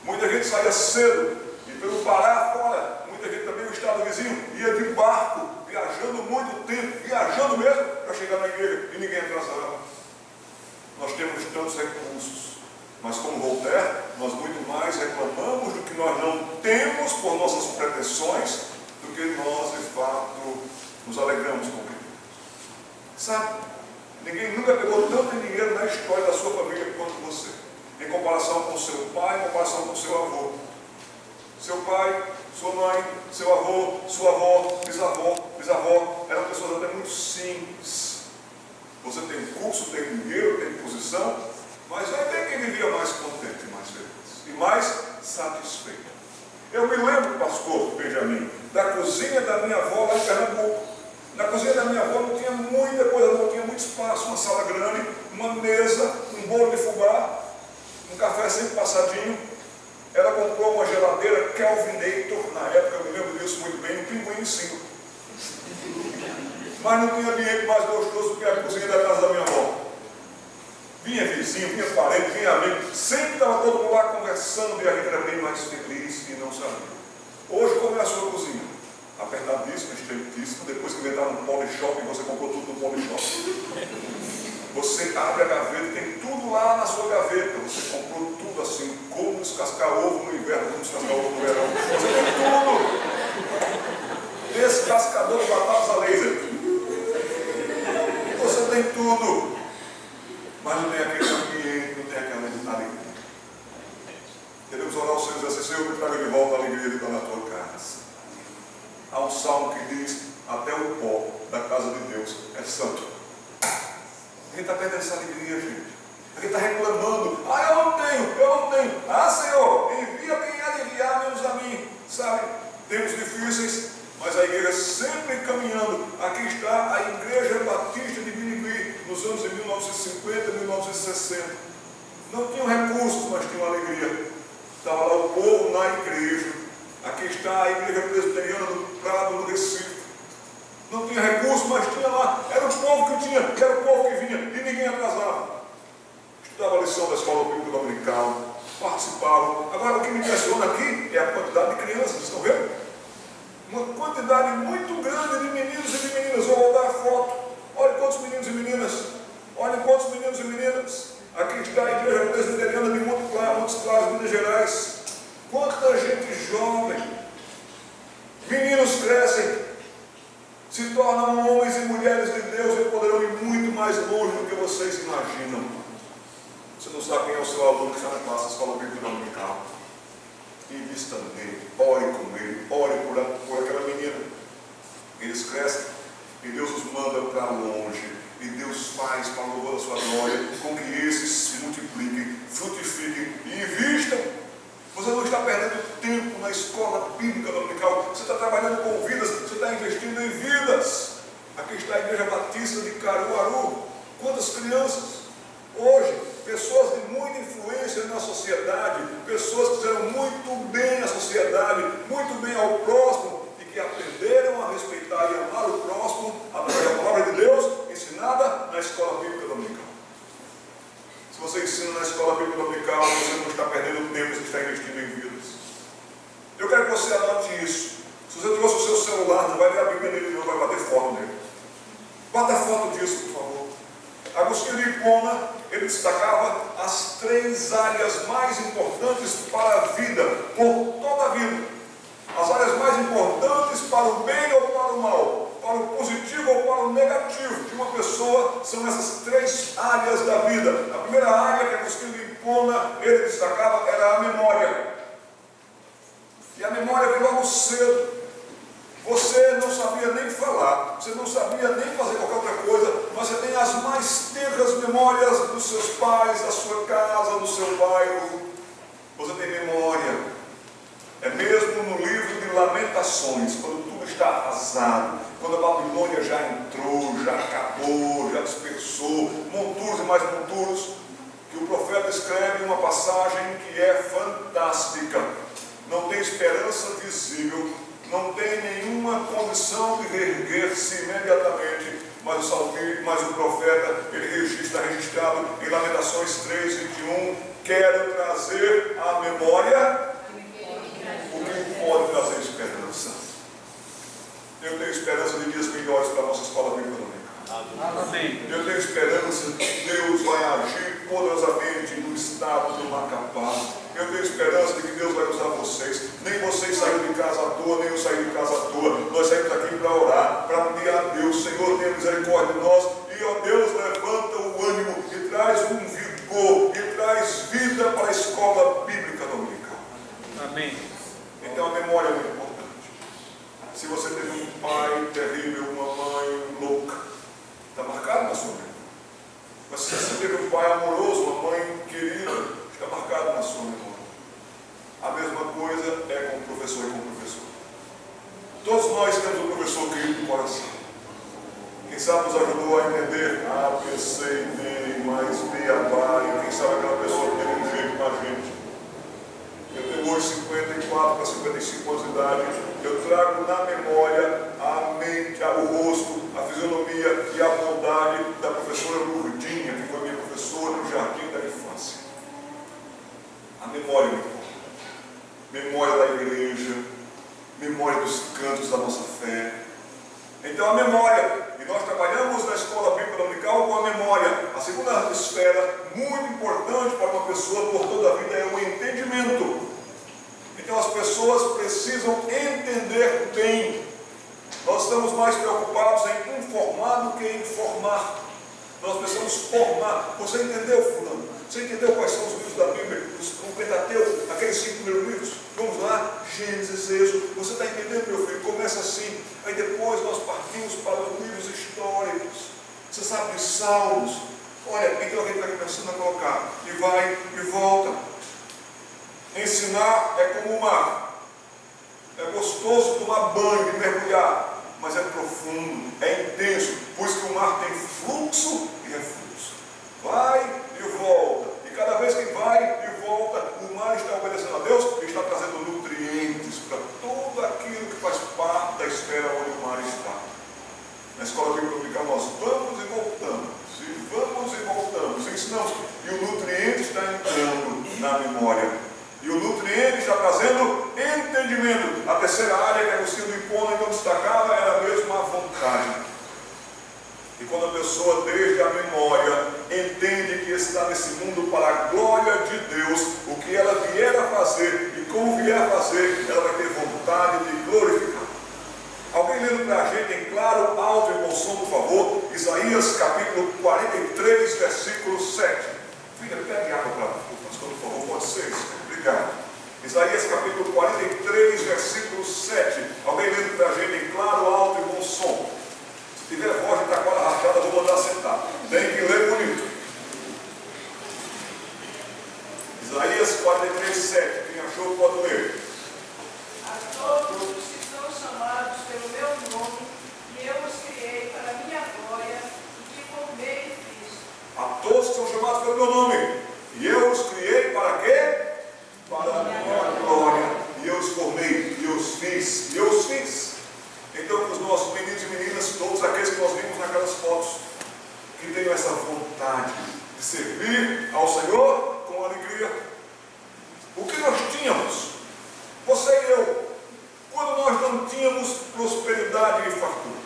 Muita gente saía cedo e pelo Pará fora, muita gente também no estado vizinho ia de barco, viajando muito tempo, viajando mesmo para chegar na igreja e ninguém atrasava. nós temos tantos recursos, mas como Voltaire, nós muito mais reclamamos do que nós não temos por nossas pretensões, do que nós de fato nos alegramos com o que temos. Sabe, ninguém nunca pegou tanto dinheiro na história da sua família quanto você, em comparação com seu pai, em comparação com seu avô. Seu pai, sua mãe, seu avô, sua avó, bisavó, eram pessoas até muito simples. Você tem curso, tem dinheiro, tem posição, mas vai ter quem vivia mais contente, mais feliz e mais satisfeito. Eu me lembro, pastor Benjamin, da cozinha da minha avó lá em Pernambuco. Na cozinha da minha avó não tinha muita coisa, não tinha muito espaço, uma sala grande, uma mesa, um bolo de fubá, um café sempre passadinho. Ela comprou uma geladeira Kelvinator, na época eu me lembro disso muito bem, um pinguim 5. Mas não tinha ambiente mais gostoso do que a cozinha da casa da minha avó. Vinha vizinho, vinha parente, vinha amigo, sempre estava todo mundo lá conversando e a gente era bem mais feliz e não sabia. Hoje, como é a sua cozinha? Apertadíssimo, estreitíssimo, depois que inventaram um Polishop e você comprou tudo no Polishop. Você abre a gaveta e tem tudo lá na sua gaveta. Você comprou tudo assim, como descascar ovo no inverno, como descascar ovo no verão. Você tem tudo. Descascador de batatas a laser. Você tem tudo. Mas não tem aquele ambiente, não tem aquela alegria. Queremos orar ao Senhor e dizer assim: Senhor, me traga de volta a alegria de estar na tua casa. Há um salmo que diz: até o pó da casa de Deus é santo. A gente está perdendo essa alegria, gente. A gente está reclamando: ah, eu não tenho. Ah, Senhor, envia quem há de enviar, menos a mim. Sabe, tempos difíceis, mas a igreja sempre caminhando. Aqui está a Igreja Batista de Birigui, nos anos de 1950 e 1960. Não tinham recursos, mas tinham alegria. Estava lá o povo na igreja. Aqui está a Igreja Presbiteriana do Prado, no Recife. Não tinha recurso, mas tinha lá. Era o povo que tinha, era o povo que vinha. E ninguém atrasava. Estudava a lição da escola bíblica dominical. Participavam. Agora, o que me impressiona aqui é a quantidade de crianças. Estão vendo? Uma quantidade muito grande de meninos e de meninas. Vou voltar a foto. Olha quantos meninos e meninas. Olha quantos meninos e meninas. Aqui está a Igreja Presbiteriana de Montes Claros, Minas Gerais. Quanta gente jovem. Meninos crescem, se tornam homens e mulheres de Deus e poderão ir muito mais longe do que vocês imaginam. Você não sabe quem é o seu aluno que está na classe da escola bíblica dominical. Invista nele, ore com ele, ore por aquela menina. Eles crescem e Deus os manda para longe. E Deus faz para o louvor da sua glória com que esses se multipliquem, frutifiquem e invistam. Você não está perdendo tempo na escola bíblica dominical. Você está trabalhando com vidas, você está investindo em vidas. Aqui está a Igreja Batista de Caruaru. Quantas crianças? Hoje, pessoas de muita influência na sociedade, pessoas que fizeram muito bem à sociedade, muito bem ao próximo, e que aprenderam a respeitar e amar o próximo através da palavra de Deus, ensinada na escola bíblica dominical. Se você ensina na escola bíblica dominical, você não está perdendo tempo, você está investindo em vidas. Eu quero que você anote isso. Se você trouxe o seu celular, não vai ver a Bíblia nele, não vai bater foto nele. Bata foto disso, por favor. Agostinho de Hipona, ele destacava as 3 áreas mais importantes para a vida, por toda a vida. As áreas mais importantes para o bem ou para o mal, para o positivo ou para o negativo de uma pessoa, são essas 3 áreas da vida. A primeira área que Agostinho de Hipona ele destacava era a memória. E a memória veio logo cedo. Você não sabia nem falar, você não sabia nem fazer qualquer outra coisa, mas você tem as mais tenras memórias dos seus pais, da sua casa, do seu bairro. Você tem memória. É mesmo no livro de Lamentações, quando tudo está arrasado, quando a Babilônia já entrou, já acabou, já dispersou, monturos e mais monturos, que o profeta escreve uma passagem que é fantástica. Não tem esperança visível, não tem nenhuma condição de reerguer-se imediatamente, mas o profeta, ele está registrado em Lamentações 3:21, quero trazer à memória o que pode trazer esperança. Eu tenho esperança de dias melhores para a nossa escola bíblica dominical. Amém. Eu tenho esperança que Deus vai agir esperança de que Deus vai usar vocês. Nem vocês saíram de casa à toa, nem eu saí de casa à toa. Nós saímos aqui para orar, para pedir a Deus, Senhor, tenha misericórdia de nós. E, ó Deus, levanta o ânimo e traz um vigor, e traz vida para a escola bíblica dominical. Amém. Então a memória é muito importante. Se você teve um pai terrível, uma mãe louca, está marcado na sua memória. Mas se você teve um pai amoroso, uma mãe querida, está marcado na sua memória. A mesma coisa é com o professor e com o professor. Todos nós temos um professor querido no coração. Quem sabe nos ajudou a entender A, B, C, D, mais B, A, e quem sabe aquela pessoa que teve um jeito com a gente. Eu tenho hoje 54 para 55 anos de idade. Eu trago na memória a mente, o rosto, a fisionomia e a bondade da professora Lourdinha, que foi minha professora no jardim da infância. A memória é muito importante. Memória da igreja, memória dos cantos da nossa fé. Então a memória, e nós trabalhamos na escola bíblica dominical com a memória. A segunda esfera, muito importante para uma pessoa por toda a vida, é o entendimento. Então as pessoas precisam entender bem. Nós estamos mais preocupados em informar do que em formar. Nós precisamos formar. Você entendeu, fulano? Você entendeu quais são os livros da Bíblia? O Pentateuco, aqueles 5 primeiros livros? Vamos lá, Gênesis, Êxodo. Você está entendendo, meu filho? Começa assim. Aí depois nós partimos para os livros históricos. Você sabe de Salmos. Olha, então a gente vai começando a colocar. E vai e volta. Ensinar é como o mar. É gostoso tomar banho e mergulhar, mas é profundo, é intenso. Por isso que o mar tem fluxo e refluxo. Vai e volta. E cada vez que vai e volta, o mar está obedecendo a Deus e está trazendo nutrientes para tudo aquilo que faz parte da esfera onde o mar está. Na escola bíblica dominical nós vamos e voltamos. E vamos e voltamos. Ensinamos. E o nutriente está entrando na memória. E o nutriente está trazendo entendimento. A terceira área que Agostinho do Hipona então destacava era mesmo a vontade. E quando a pessoa, desde a memória, entende que está nesse mundo para a glória de Deus, o que ela vier a fazer e como vier a fazer, ela vai ter vontade de glorificar. Alguém lendo para a gente em claro, alto e bom som, por favor, Isaías capítulo 43, versículo 7. Filha, pegue água para o pastor, por favor, pode ser isso. Obrigado. Isaías capítulo 43, versículo 7. Alguém lendo para a gente em claro, alto e bom som. Se tiver voz de taquara rachada, eu vou mandar sentar. Tem que ler bonito. Isaías 43, 7. Quem achou pode ler. A todos os que são chamados pelo meu nome, que eu os criei para a minha glória, e que formei e fiz. A todos que são chamados pelo meu nome. E eu os criei para quê? Para a minha glória. E eu os formei, e eu os fiz, e eu os fiz. Então, para os nossos meninos e meninas, todos aqueles que nós vimos naquelas fotos, que tenham essa vontade de servir ao Senhor com alegria. O que nós tínhamos, você e eu, quando nós não tínhamos prosperidade e fartura.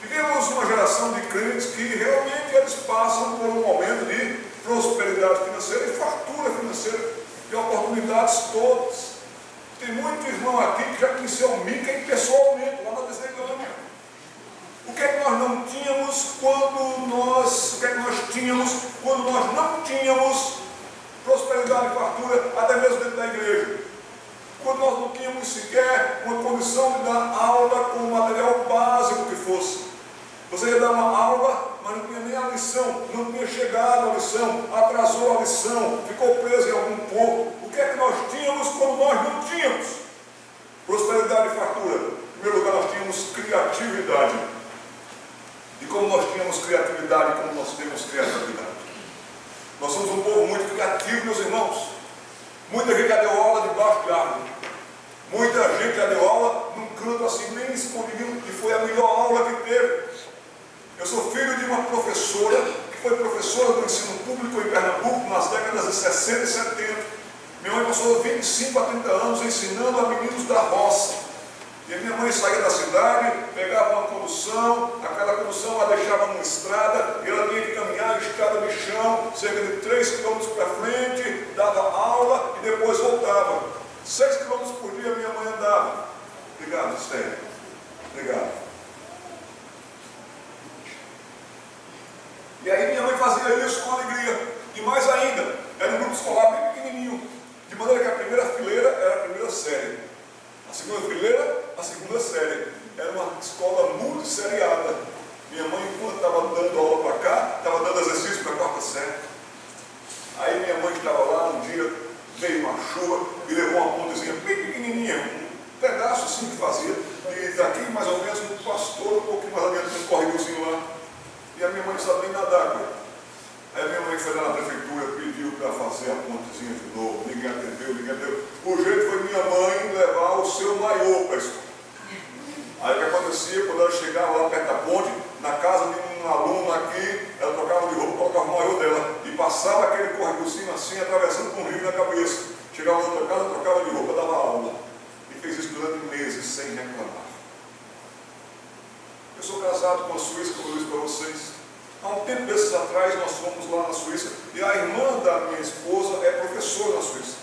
Vivemos uma geração de crentes que realmente eles passam por um momento de prosperidade financeira e fartura financeira, de oportunidades todas. Tem muito irmão aqui que já conheceu o Mickey pessoalmente, lá na Deslégânia. O que é que nós não tínhamos quando nós, não tínhamos prosperidade e fartura, até mesmo dentro da igreja? Quando nós não tínhamos sequer uma condição de dar aula com o material básico que fosse. Você ia dar uma aula, mas não tinha nem a lição, não tinha chegado a lição, atrasou a lição, ficou preso em algum ponto. O que é que nós tínhamos quando nós não tínhamos prosperidade e fartura? Em primeiro lugar, nós tínhamos criatividade. E como nós tínhamos criatividade, como nós temos criatividade? Nós somos um povo muito criativo, meus irmãos. Muita gente já deu aula debaixo de árvore. Muita gente já deu aula num canto assim, bem escondidinho, e foi a melhor aula que teve. Eu sou filho de uma professora, que foi professora do ensino público em Pernambuco, nas décadas de 60 e 70. Minha mãe passou 25 a 30 anos ensinando a meninos da roça. E a minha mãe saía da cidade, pegava uma condução, aquela condução a deixava numa estrada, e ela tinha que caminhar estrada de chão, cerca de 3 quilômetros para frente, dava aula e depois voltava. 6 quilômetros por dia minha mãe andava. Obrigado, Esther. Obrigado. E aí minha mãe fazia isso com alegria. E mais ainda, era um grupo escolar bem pequenininho, de maneira que a primeira fileira era a primeira série, a segunda fileira, a segunda série. Era uma escola multisseriada. Minha mãe, enquanto estava dando aula para cá, estava dando exercício para a quarta série. Aí minha mãe estava lá, um dia veio uma chuva e levou uma pontezinha bem pequenininha, um pedaço assim que fazia, e daqui mais ou menos um pastor, um pouquinho mais adiante, um córregozinho lá. E a minha mãe não sabe nem nadar, cara. Aí a minha mãe foi lá na prefeitura, pediu para fazer a pontezinha de novo, ninguém atendeu, ninguém atendeu. O jeito foi minha mãe levar o seu maiô para a escola. Aí o que acontecia, quando ela chegava lá perto da ponte, na casa de um aluno aqui, ela trocava de roupa, colocava o maiô dela, e passava aquele córregozinho assim, atravessando com um rio na cabeça. Chegava na outra casa, trocava de roupa, dava aula. E fez isso durante meses, sem reclamar. Eu sou casado com a Suíça, como eu disse para vocês. Há um tempo desses atrás, nós fomos lá na Suíça, e a irmã da minha esposa é professora na Suíça.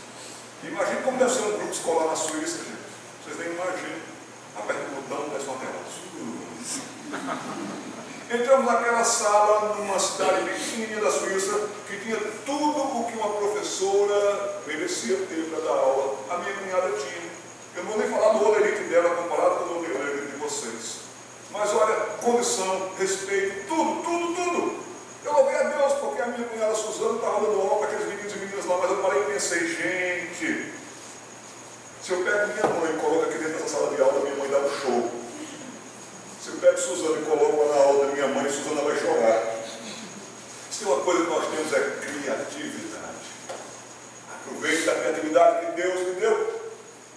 Imagine como deve ser um grupo escolar na Suíça, gente. Vocês nem imaginam. Aperta o botão, desce uma tela. Entramos naquela sala, numa cidade bem pequenininha da Suíça, que tinha tudo o que uma professora merecia ter para dar aula. A minha cunhada tinha. Eu não vou nem falar do olerite dela comparado com o olerite de vocês. Mas olha, condição, respeito, tudo, tudo, tudo. Eu louvei a Deus porque a minha cunhada Suzana estava dando aula para aqueles meninos e meninas lá, mas eu parei e pensei, gente, se eu pego minha mãe e coloco aqui dentro dessa sala de aula, minha mãe dá um show. Se eu pego Suzana e coloco na aula da minha mãe, Suzana vai chorar. Se tem uma coisa que nós temos é criatividade. Aproveite da criatividade que Deus me deu.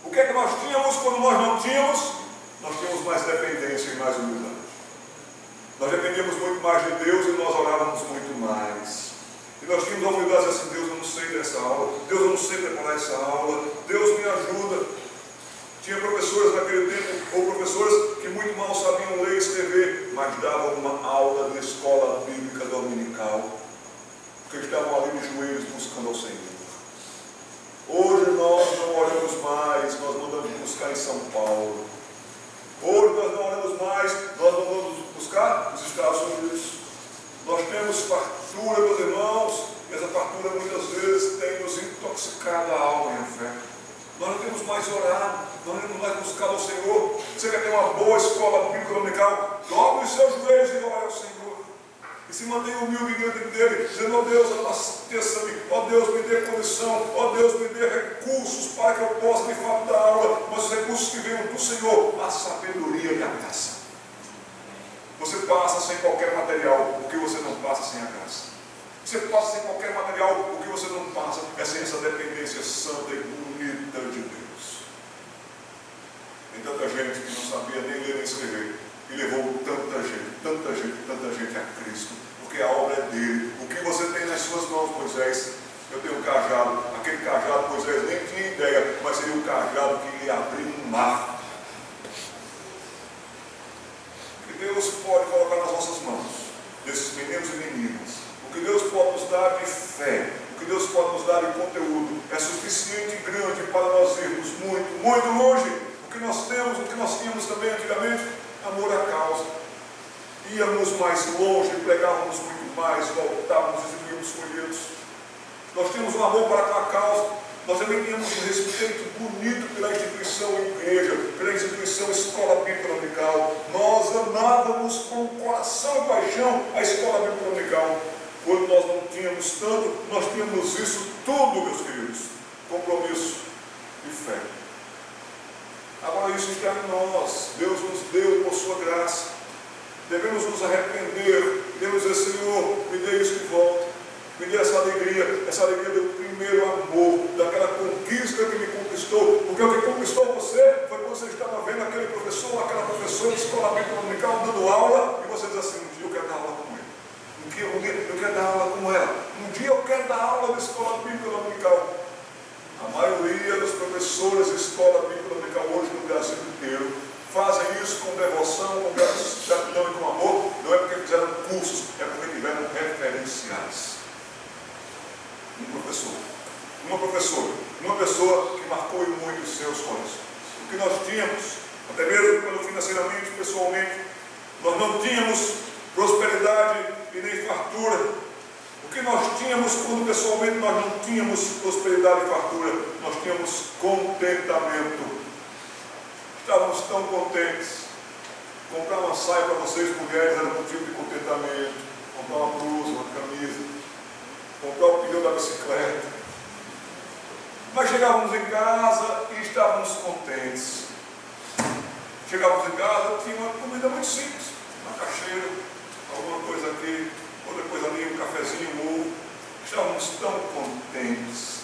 O que é que nós tínhamos quando nós não tínhamos? Nós tínhamos mais dependência e mais humildade. Nós dependíamos muito mais de Deus e nós orávamos muito mais. E nós tínhamos a humildade de dizer assim, Deus, eu não sei dessa aula, Deus, eu não sei preparar essa aula, Deus me ajuda. Tinha professores naquele tempo, ou professores que muito mal sabiam ler e escrever, mas davam uma aula de escola bíblica dominical, porque estavam ali de joelhos buscando ao Senhor. Hoje nós não oramos mais, nós mandamos buscar em São Paulo. Hoje nós não oramos mais, nós vamos buscar nos Estados Unidos. Nós temos fartura, meus irmãos, e essa fartura muitas vezes tem nos intoxicado a alma e a fé. Nós não temos mais orado, nós não temos mais buscado ao Senhor. Você quer ter uma boa escola bíblica dominical? Dobre os seus joelhos e ore ao Senhor. E se mantenha humilde diante dele, dizendo, ó Deus, abasteça-me, ó Deus, me dê condição, ó Deus, me dê recursos para que eu possa de fato dar aula, mas os recursos que venham do Senhor, a sabedoria e a graça. Você passa sem qualquer material, o que você não passa sem a graça. Você passa sem qualquer material, o que você não passa é sem essa dependência santa e bonita de Deus. Tem tanta gente que não sabia nem ler nem escrever, e levou tanta gente a Cristo, porque a obra é dele. O que você tem nas suas mãos, Moisés? Eu tenho um cajado. Aquele cajado, Moisés nem tinha ideia, mas seria um cajado que ia abrir um mar. O que Deus pode colocar nas nossas mãos, desses meninos e meninas, o que Deus pode nos dar de fé, o que Deus pode nos dar de conteúdo, é suficiente e grande para nós irmos muito, muito longe. O que nós temos, o que nós tínhamos também antigamente, amor à causa. Íamos mais longe, pregávamos muito mais, voltávamos e distribuímos folhetos. Nós tínhamos um amor para com a causa. Nós também tínhamos um respeito bonito pela instituição igreja, pela instituição escola bíblica dominical. Nós amávamos com coração e paixão a escola bíblica dominical. Quando nós não tínhamos tanto, nós tínhamos isso tudo, meus queridos. Compromisso e fé. Agora isso está em nós. Deus nos deu por sua graça. Devemos nos arrepender. Devemos dizer, Senhor, me dê isso de volta. Me dê essa alegria do primeiro amor, daquela conquista que me conquistou. Porque o que conquistou você foi quando você estava vendo aquele professor, aquela professora de escola bíblica dominical dando aula, e você diz assim, um dia eu quero dar aula com ele. Um dia eu quero dar aula com ela. Um dia eu quero dar aula de escola bíblica dominical. A maioria dos professores de escola bíblica dominical hoje no Brasil inteiro professora, uma pessoa que marcou muito os seus corações. O que nós tínhamos, até mesmo quando financeiramente, pessoalmente, nós não tínhamos prosperidade e nem fartura. O que nós tínhamos quando pessoalmente nós não tínhamos prosperidade e fartura, nós tínhamos contentamento. Estávamos tão contentes. Comprar uma saia para vocês, mulheres, era motivo de contentamento. Comprar uma blusa, uma camisa. Comprar o pneu da bicicleta. Mas chegávamos em casa e estávamos contentes. Chegávamos em casa, tinha uma comida muito simples. Uma caixeira, alguma coisa aqui, outra coisa ali, um cafezinho, um ovo. Estávamos tão contentes.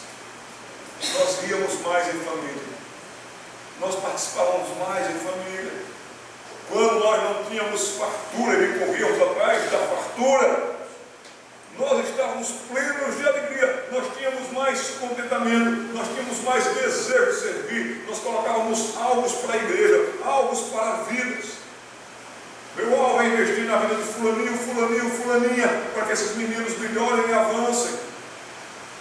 Nós íamos mais em família. Nós participávamos mais em família. Quando nós não tínhamos fartura e corríamos atrás da fartura, nós estávamos plenos de alegria, nós tínhamos mais contentamento, nós tínhamos mais desejo de servir, nós colocávamos alvos para a igreja, alvos para vidas. Meu alvo é investir na vida de fulaninho, fulaninho, fulaninha, para que esses meninos melhorem e avancem.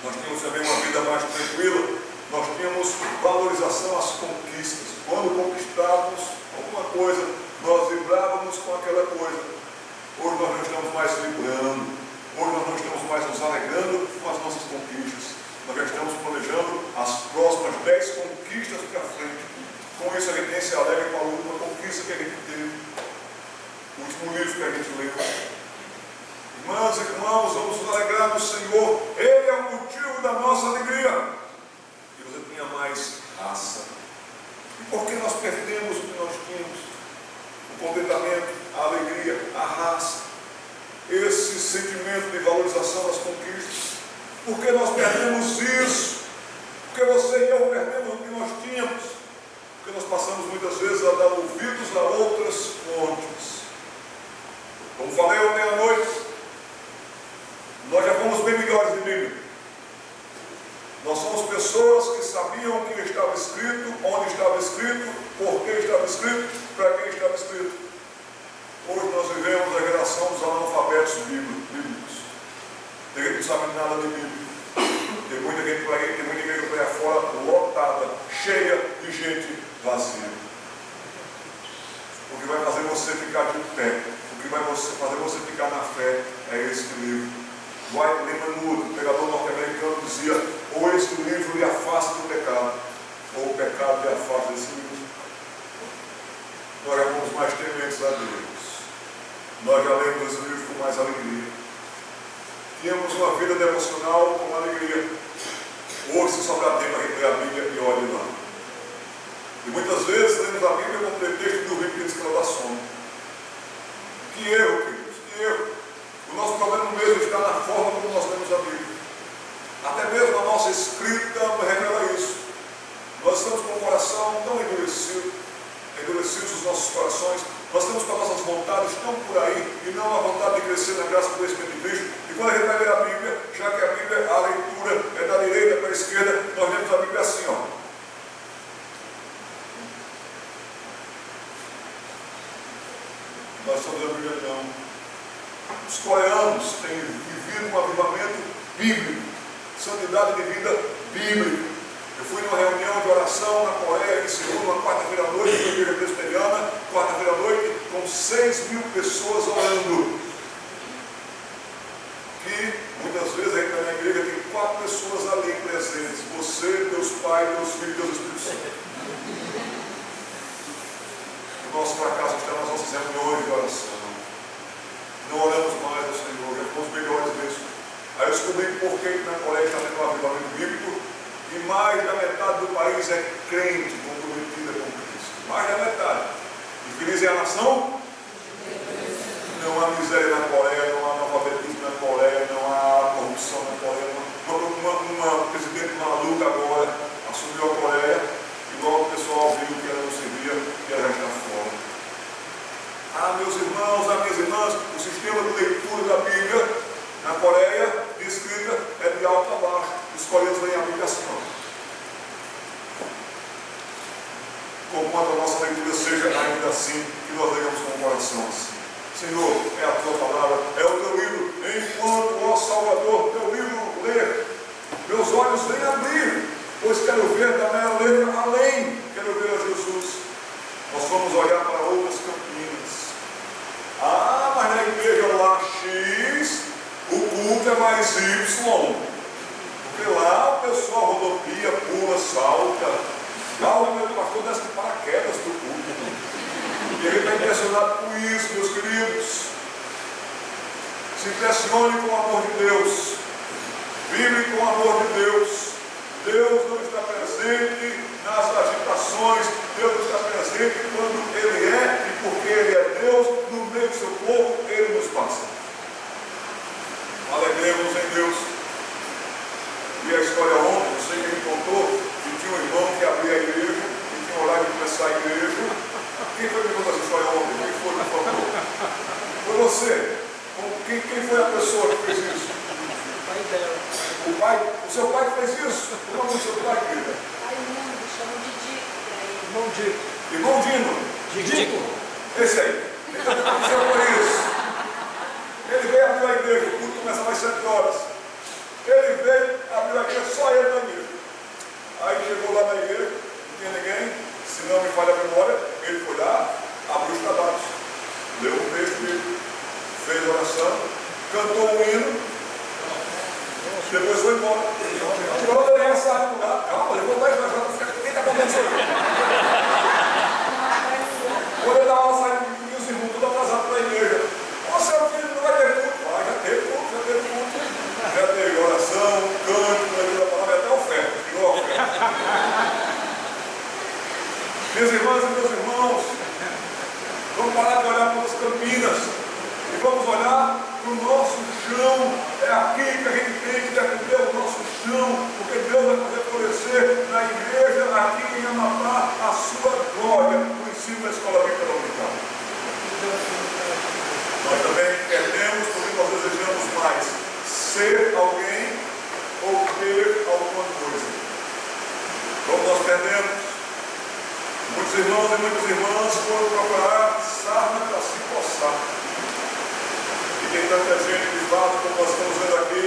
Nós tínhamos também uma vida mais tranquila, nós tínhamos valorização às conquistas. Quando conquistávamos alguma coisa, nós vibrávamos com aquela coisa. Hoje nós não estamos mais vibrando, hoje nós não estamos mais nos alegrando com as nossas conquistas. Nós já estamos planejando as próximas 10 conquistas para frente. Com isso a gente se alegra com a última conquista que a gente teve, o último livro que a gente leu. Irmãs e irmãos, vamos nos alegrar no Senhor. Ele é o motivo da nossa alegria. E você tinha mais raça. E por que nós perdemos o que nós tínhamos? O contentamento, a alegria, a raça, esse sentimento de valorização das conquistas. Por que nós perdemos isso? Porque você e eu perdemos o que nós tínhamos. Porque nós passamos muitas vezes a dar ouvidos a outras fontes. Como falei ontem à noite, nós já fomos bem melhores de Bíblia. Nós somos pessoas que sabiam o que estava escrito, onde estava escrito, por que estava escrito, para quem estava escrito. Hoje nós vivemos a geração dos analfabetos bíblicos. Tem gente que não sabe nada de Bíblia. Tem muita gente por aí, tem muita igreja por aí fora, lotada, cheia de gente vazia. O que vai fazer você ficar de pé, o que vai fazer você ficar na fé é este livro. Dwight Lyman Wood, o pregador norte-americano, dizia: ou este livro lhe afasta do pecado, ou o pecado lhe afasta desse livro. Nós já fomos mais tementes a Deus. Nós já lemos esse livro com mais alegria. Tínhamos uma vida devocional com alegria. Hoje, se sobrar tempo, a gente lê a Bíblia e olha lá. E muitas vezes lemos a Bíblia como pretexto de dormir porque diz que ela dá sono. Que erro, queridos, que erro. O nosso problema mesmo está na forma como nós lemos a Bíblia. Até mesmo a nossa escrita revela isso. Nós estamos com o coração tão endurecidos os nossos corações, nós estamos com as nossas vontades tão por aí, e não a vontade de crescer na graça do Espírito de Cristo. E quando a gente vai ler a Bíblia, já que a Bíblia, a leitura é da direita para a esquerda, nós lemos a Bíblia assim, ó. Nós estamos lendo a Bíblia não. Os coreanos têm vivido um avivamento bíblico, santidade de vida bíblica. Eu fui numa reunião de oração na Coreia, em Seul, uma quarta-feira à noite, na igreja presbiteriana, quarta-feira à noite, com 6.000 pessoas orando. Que muitas vezes a gente está na igreja, tem 4 pessoas ali presentes: você, Deus Pai, Deus Filho e Deus Espírito Santo. O nosso fracasso está nas nossas reuniões de oração. Não oramos mais ao Senhor, já fomos melhores nisso. Aí eu descobri por que na Coreia está tendo um avivamento bíblico e mais da metade do país é crente, comprometida com Cristo. Mais da metade. E feliz é a nação? Não há miséria na Coreia, não há analfabetismo na Coreia, não há corrupção na Coreia. Uma presidente maluca agora assumiu a Coreia e logo o pessoal viu que ela não servia e ela já está fora. Ah, meus irmãos, minhas irmãs, o sistema de leitura da Bíblia na Coreia, de escrita, é de alto a baixo. Os coreanos leem a Bíblia assim, ó. Conquanto a nossa leitura seja ainda assim, que nós leiamos com o coração assim. Senhor, é a tua palavra, é o teu livro. Enquanto, ó Salvador, teu livro ler, meus meus olhos vêm abrir, pois quero ver também além, quero ver a Jesus. Nós vamos olhar para outras campinas. Ah, mas na igreja lá X, o culto é mais Y. Porque lá o pessoal rodopia, pula, salta. Lá o meu pastor desce de paraquedas do culto. E ele está impressionado com isso, meus queridos. Se impressione com o amor de Deus. Vive com o amor de Deus. Deus não está presente nas agitações. Deus está presente quando Ele é, e porque Ele é Deus, no meio do seu povo, Ele nos passa. Alegremos em Deus. E a história ontem, não sei quem me contou, que tinha um irmão que abria a igreja, que tinha horário de começar a igreja. Quem foi que me contou essa história ontem? Quem foi, por favor? Foi você. Quem foi a pessoa que fez isso? O pai dela. O pai? O seu pai que fez isso? O nome do seu pai, querida? Raimundo, chamam de Dico para ele. Irmão Dico. Irmão Dino. Dico. Esse aí. Então, o que aconteceu foi isso. Ele veio abrir a igreja, o culto começava às 7 horas. Ele veio, abriu a igreja, só ele na igreja. Aí chegou lá na igreja, não tinha ninguém, se não me falha a memória, ele foi lá, abriu os trabalhos, leu o texto dele, fez a oração, cantou um hino, depois foi embora. Pronto, ele ia sair do lugar. Calma, ele voltou e quem está contando isso aqui? Quando ele dava aula, saiu e os irmãos tudo atrasados para a igreja. Ô, seu filho, não vai ter culto? Ah, já teve culto, já teve culto. Já teve oração, canto, leitura da palavra, até oferta. Tirou a oferta. Minhas irmãs e meus irmãos, vamos parar de olhar para as campinas e vamos olhar para o nosso chão. É aqui que a gente tem que defender o nosso chão, porque Deus vai fazer florescer na igreja, aqui em Amapá, a sua glória, no ensino da escola bíblica dominical. Nós também perdemos porque nós desejamos mais ser alguém ou ter alguma coisa. Como nós perdemos, muitos irmãos e muitas irmãs foram procurar sarna para se coçar. E tem tanta gente de fato, como nós estamos vendo aqui,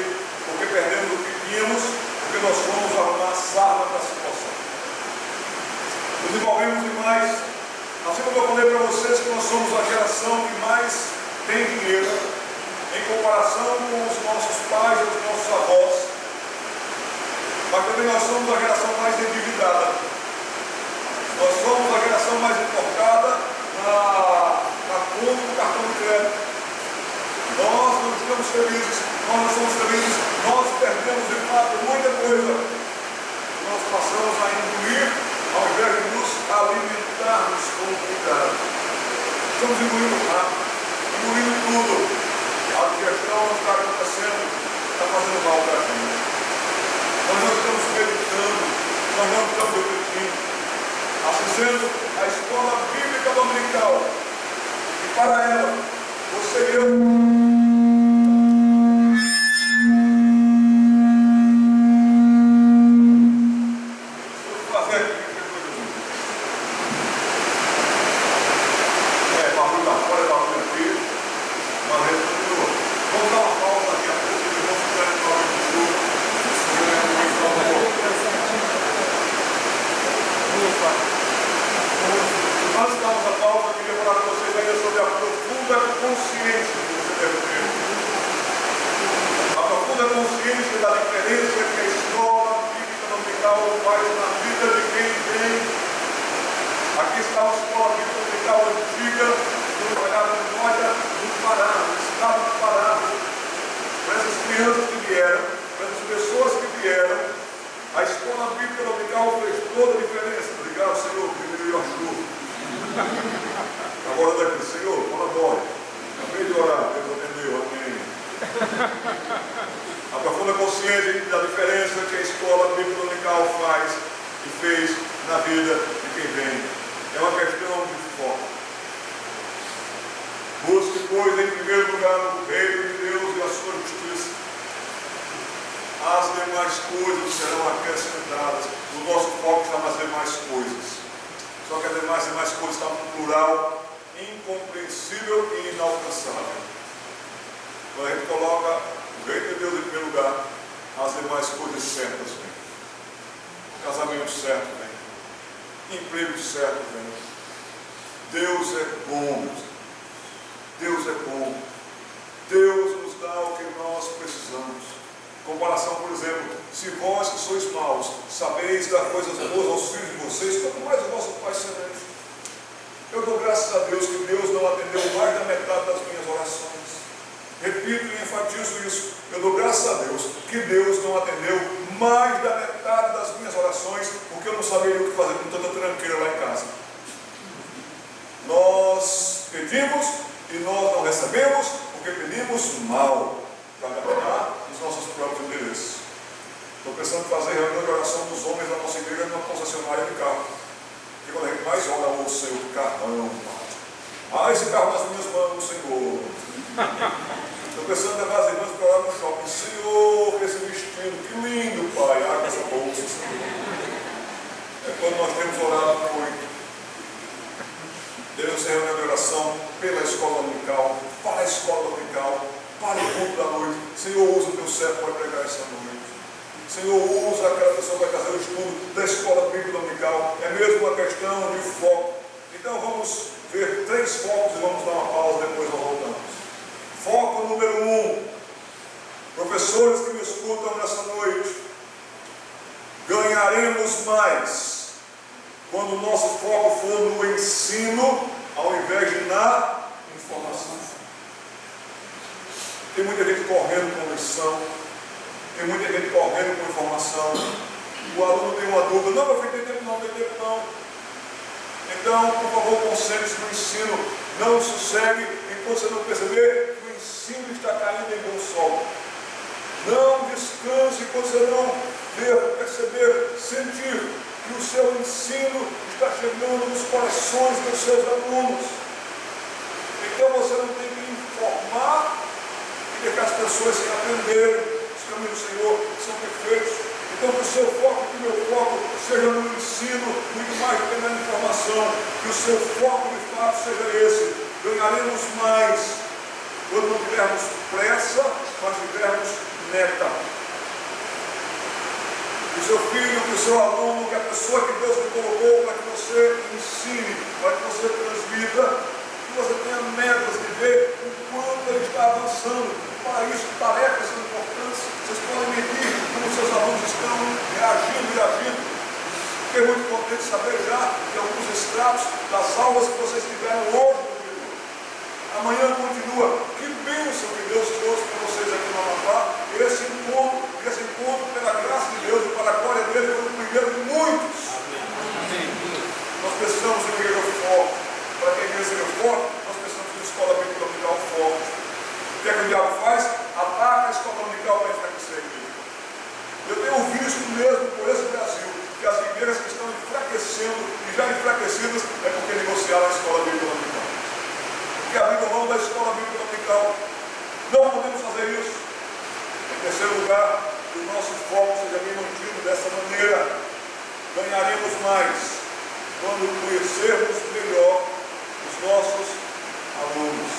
porque perdemos o que tínhamos, porque nós fomos arrumar sarna para se coçar. Nos envolvemos demais. Assim como eu falei para vocês que nós somos a geração que mais tem dinheiro em comparação com os nossos pais e os nossos avós, mas também nós somos a geração mais endividada. Nós somos a geração mais importada na conta do cartão de crédito. Nós não estamos felizes, nós não somos felizes, nós perdemos de fato muita coisa. Nós passamos a engolir ao invés de nos alimentarmos com cuidado. Estamos engolindo rápido, engolindo tudo. A digestão não está acontecendo, está fazendo mal para a gente. Nós não estamos meditando, nós não estamos refletindo. Assim sendo, a escola bíblica dominical, e para ela, você e eu, as demais as coisas certas vêm. Casamento certo vem. Emprego certo vem. Deus é bom, meus irmãos. Deus é bom. Deus nos dá o que nós precisamos. Comparação, por exemplo, se vós que sois maus, sabeis dar coisas boas aos filhos de vocês, quanto mais o vosso Pai Celeste. Eu dou graças a Deus que Deus não atendeu mais da metade das minhas orações. Repito e enfatizo isso. Eu dou graças a Deus que Deus não atendeu mais da metade das minhas orações, porque eu não saberia o que fazer com tanta tranqueira lá em casa. Nós pedimos e nós não recebemos porque pedimos mal, para agradar os nossos próprios interesses. Estou pensando em fazer reunião de oração dos homens da nossa igreja numa concessionária de carro. Porque quando a gente mais ora, o Senhor, que carrão, esse carro nas minhas mãos, Senhor. Estou pensando em levar as irmãs para orar no shopping. Senhor, esse vestido, que lindo, Pai. Com essa bolsa, Senhor. É quando nós temos orado muito. Devemos ser reunião de oração pela escola dominical, para a escola dominical, para o culto da noite. Senhor, usa o teu servo para pregar essa noite. Senhor, usa aquela pessoa que vai fazer o estudo da escola bíblica dominical. É mesmo uma questão de foco. Então vamos ver 3 focos e vamos dar uma pausa, depois nós voltamos. Foco número 1. Professores que me escutam nessa noite. Ganharemos mais quando o nosso foco for no ensino, ao invés de na informação. Tem muita gente correndo com lição, tem muita gente correndo com informação. O aluno tem uma dúvida: não, meu filho, tem tempo não, tem tempo não. Então, por favor, concentre-se no ensino, não sossegue enquanto você não perceber que o ensino está caindo em bom solo. Não descanse enquanto você não ver, perceber, sentir que o seu ensino está chegando nos corações dos seus alunos. Então você não tem que informar e deixar as pessoas sem aprenderem os caminhos do Senhor, que são perfeitos. Então que o seu foco, que o meu foco seja no ensino, muito mais do que na informação. Que o seu foco de fato seja esse. Ganharemos mais quando não tivermos pressa, mas tivermos meta. Que o seu filho, que o seu aluno, que a pessoa que Deus me colocou para que você ensine, para que você transmita, que você tenha metas de ver o quanto ele está avançando. Para isso, tarefas são importantes. Vocês podem medir como seus alunos estão reagindo. Fiquei muito contente de saber já de alguns extratos das aulas que vocês tiveram hoje. Amanhã continua. Que bênção que Deus trouxe para vocês aqui no Amapá. Esse encontro, pela graça de Deus e para a glória dele, foi o primeiro de muitos. Nós precisamos de uma igreja forte. Para que a igreja seja forte, nós precisamos de uma escola bíblica dominical forte. O que é que o diabo faz? Ataca a escola dominical para enfraquecer a igreja. Eu tenho visto mesmo por esse Brasil que as igrejas que estão enfraquecendo e já enfraquecidas é porque negociaram a escola bíblica dominical. Que abriram mão da escola bíblica dominical. Não podemos fazer isso. Em terceiro lugar, que o nosso foco seja bem mantido dessa maneira. Ganharemos mais quando conhecermos melhor os nossos alunos.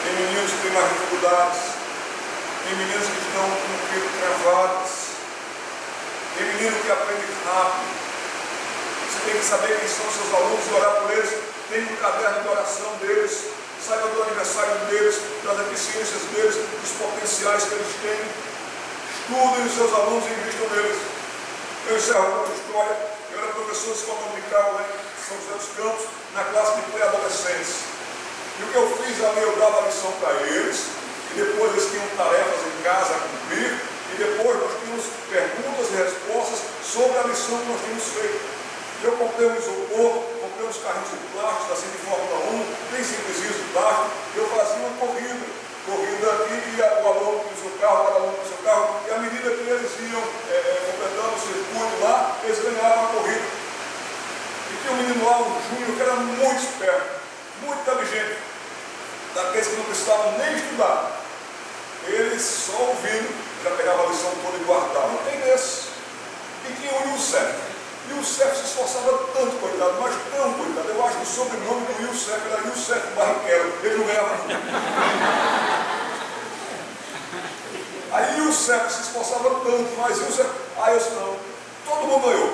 Tem meninos que têm mais dificuldades, tem meninos que estão com o peito travados, tem menino que aprende rápido. Você tem que saber quem são os seus alunos e orar por eles. Tem um caderno de oração deles, saiba do aniversário deles, das deficiências deles, dos potenciais que eles têm. Estudem os seus alunos e invistam neles. Eu encerro com a história. Eu era professor de escola dominical lá em São José dos Campos, na classe de pré-adolescentes. E o que eu fiz ali, eu dava a lição para eles, e depois eles tinham tarefas em casa a cumprir, e depois nós tínhamos perguntas e respostas sobre a lição que nós tínhamos feito. Eu comprei um isopor, comprei uns carrinhos de plástico, assim de Fórmula 1, bem simplesinhos de plástico, e eu fazia uma corrida aqui, e o aluno com o seu carro, cada aluno com o seu carro, e à medida que eles iam completando o circuito lá, eles ganhavam a corrida. E tinha um menino lá, o Júnior, que era muito esperto, muito inteligente, daqueles que não precisavam nem estudar. Ele só ouvindo, já pegava a lição toda e guardava. Não tem desse. E tinha o Youssef. Youssef se esforçava tanto, coitado, mas tão coitado. Eu acho que o sobrenome do Youssef era Youssef Barrichello. Ele não ganhava nada. Aí o Sérgio se esforçava tanto, mas o Sérgio, aí eu disse, não, todo mundo ganhou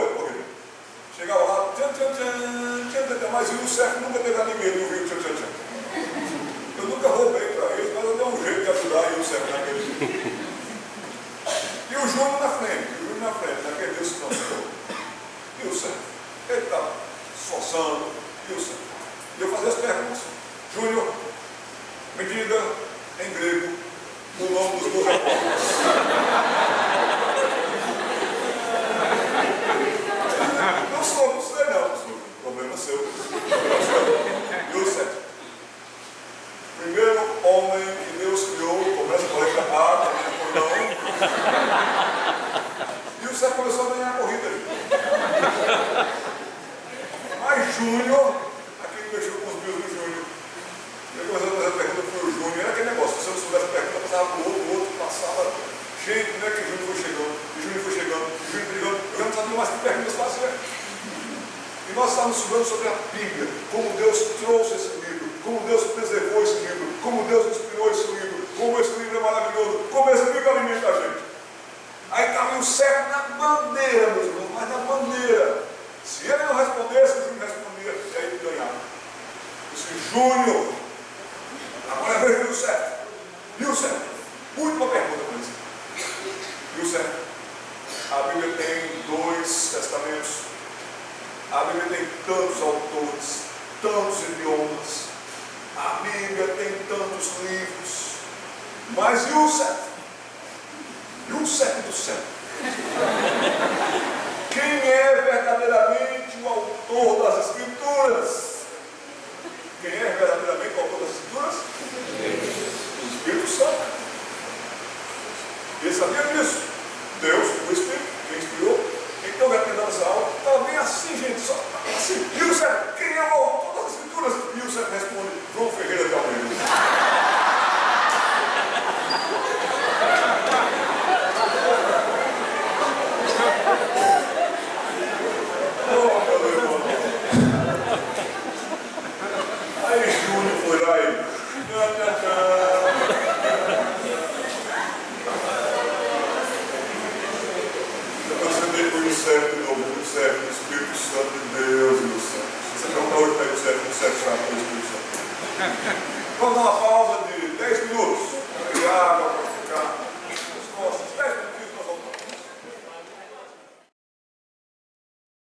a corrida. Chegava lá, tchan, mas o Sérgio nunca teve a ninguém de ouvir o tchan. Eu nunca roubei para eles, mas eu dei um jeito de ajudar o Sérgio naquele dia. E o Júnior na frente, naquele dia se cansou. E o Sérgio, ele estava esforçando, e o Sérgio. E eu fazia as perguntas. Júnior, me diga em grego o nome dos meus apóstolos. Não sei não. Problema seu. E o Sérgio. Primeiro homem que Deus criou, começa com a letra A, e o Sérgio começou a ganhar a corrida. Mas Júnior, aquele que mexeu com os bios do Júnior, ele começou a fazer a pergunta para o Júnior, era aquele negócio, se você não soubesse a pergunta, passava para o outro passava. Gente, como é que o Júnior foi chegando? Eu já não sabia mais que perguntas fazer. E nós estávamos estudando sobre a Bíblia, como Deus trouxe esse livro, como Deus preservou esse livro, como Deus inspirou esse livro, como esse livro é maravilhoso, como esse livro alimenta a gente. Aí estava o Sérgio na bandeira, meus irmãos, mas na bandeira. Se ele não respondesse, o Júnior respondia, e aí ele ganhava. Eu disse, Júnior, agora é a vez do Sérgio. E o Sérgio? Última pergunta para ele. E o Sérgio? A Bíblia tem 2 testamentos. A Bíblia tem tantos autores, tantos idiomas. A Bíblia tem tantos livros. Mas e o Sérgio? E o Sérgio do céu? Quem é verdadeiramente o autor das Escrituras? Quem é verdadeiramente o autor das Escrituras? O Espírito Santo. Ele sabia disso. Deus, o Espírito, quem inspirou. Então, dentro dessa aula, estava bem assim, gente, só assim. E o Sérgio, quem é o autor das Escrituras? E o Sérgio responde, João Ferreira de Almeida. Aí Júnior foi lá e... Eu sentei com o Sérgio de novo, o Sérgio, o Espírito Santo de Deus e o Sérgio. Você pergunta hoje para o Sérgio sabe o Espírito Santo. Vamos dar uma pausa de 10 minutos. Pegar água para ficar nos costas. 10 minutos nós voltamos.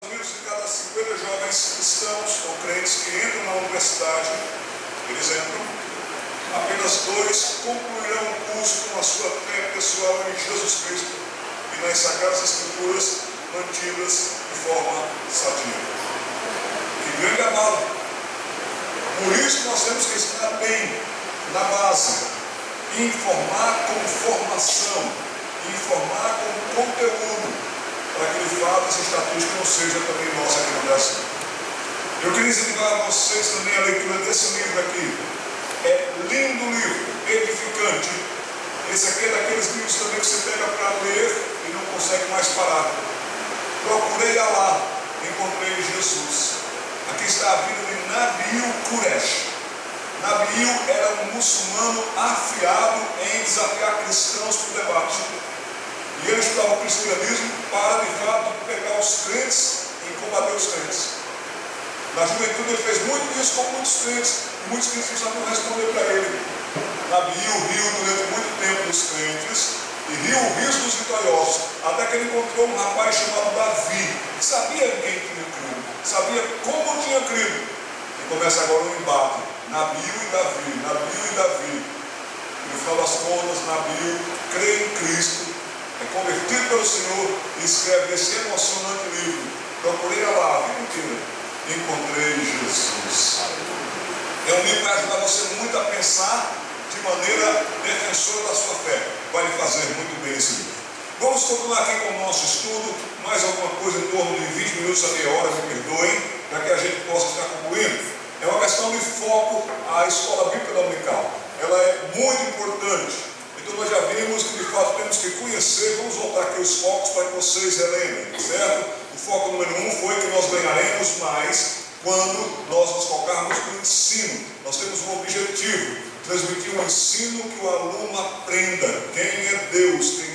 De cada 50 jovens cristãos ou crentes que entram na universidade, eles entram, apenas 2 concluirão o curso com a sua fé pessoal em Jesus Cristo e nas Sagradas Escrituras mantidas de forma sadia. Que grande abalo! Por isso nós temos que estar bem na base, informar com formação, informar com conteúdo, para que de fato essa estatística não seja também nossa aqui no Brasil. Eu queria incentivar a vocês também a leitura desse livro aqui. É lindo livro, edificante. Esse aqui é daqueles livros também que você pega para ler e não consegue mais parar. Procurei Alá, encontrei Jesus. Aqui está a vida de Nabil Qureshi. Nabil era um muçulmano afiado em desafiar cristãos para o debate. E ele estudava o cristianismo para, de fato, pegar os crentes e combater os crentes. Na juventude ele fez muito isso com muitos crentes, e muitos crentes não sabiam responder para ele. Nabil riu durante muito tempo dos crentes, e riu o riso dos vitoriosos, até que ele encontrou um rapaz chamado Davi, que sabia em quem tinha crido, sabia como tinha crido. E começa agora um embate, Nabil e Davi. E no final das contas, Nabil crê em Cristo, é convertido pelo Senhor e escreve esse emocionante livro. Procurei Alá a vida inteira, encontrei Jesus. É um livro que vai ajudar você muito a pensar de maneira defensora da sua fé. Vai lhe fazer muito bem esse livro. Vamos continuar aqui com o nosso estudo. Mais alguma coisa em torno de 20 minutos a meia hora, me perdoem, para que a gente possa estar concluindo. É uma questão de foco à escola bíblica dominical. Ela é muito importante. Então nós já vimos que de fato temos que conhecer. Vamos voltar aqui os focos para que vocês relembrem, certo? O foco número 1 foi que nós ganharemos mais quando nós nos focarmos no ensino. Nós temos um objetivo: transmitir um ensino que o aluno aprenda. Quem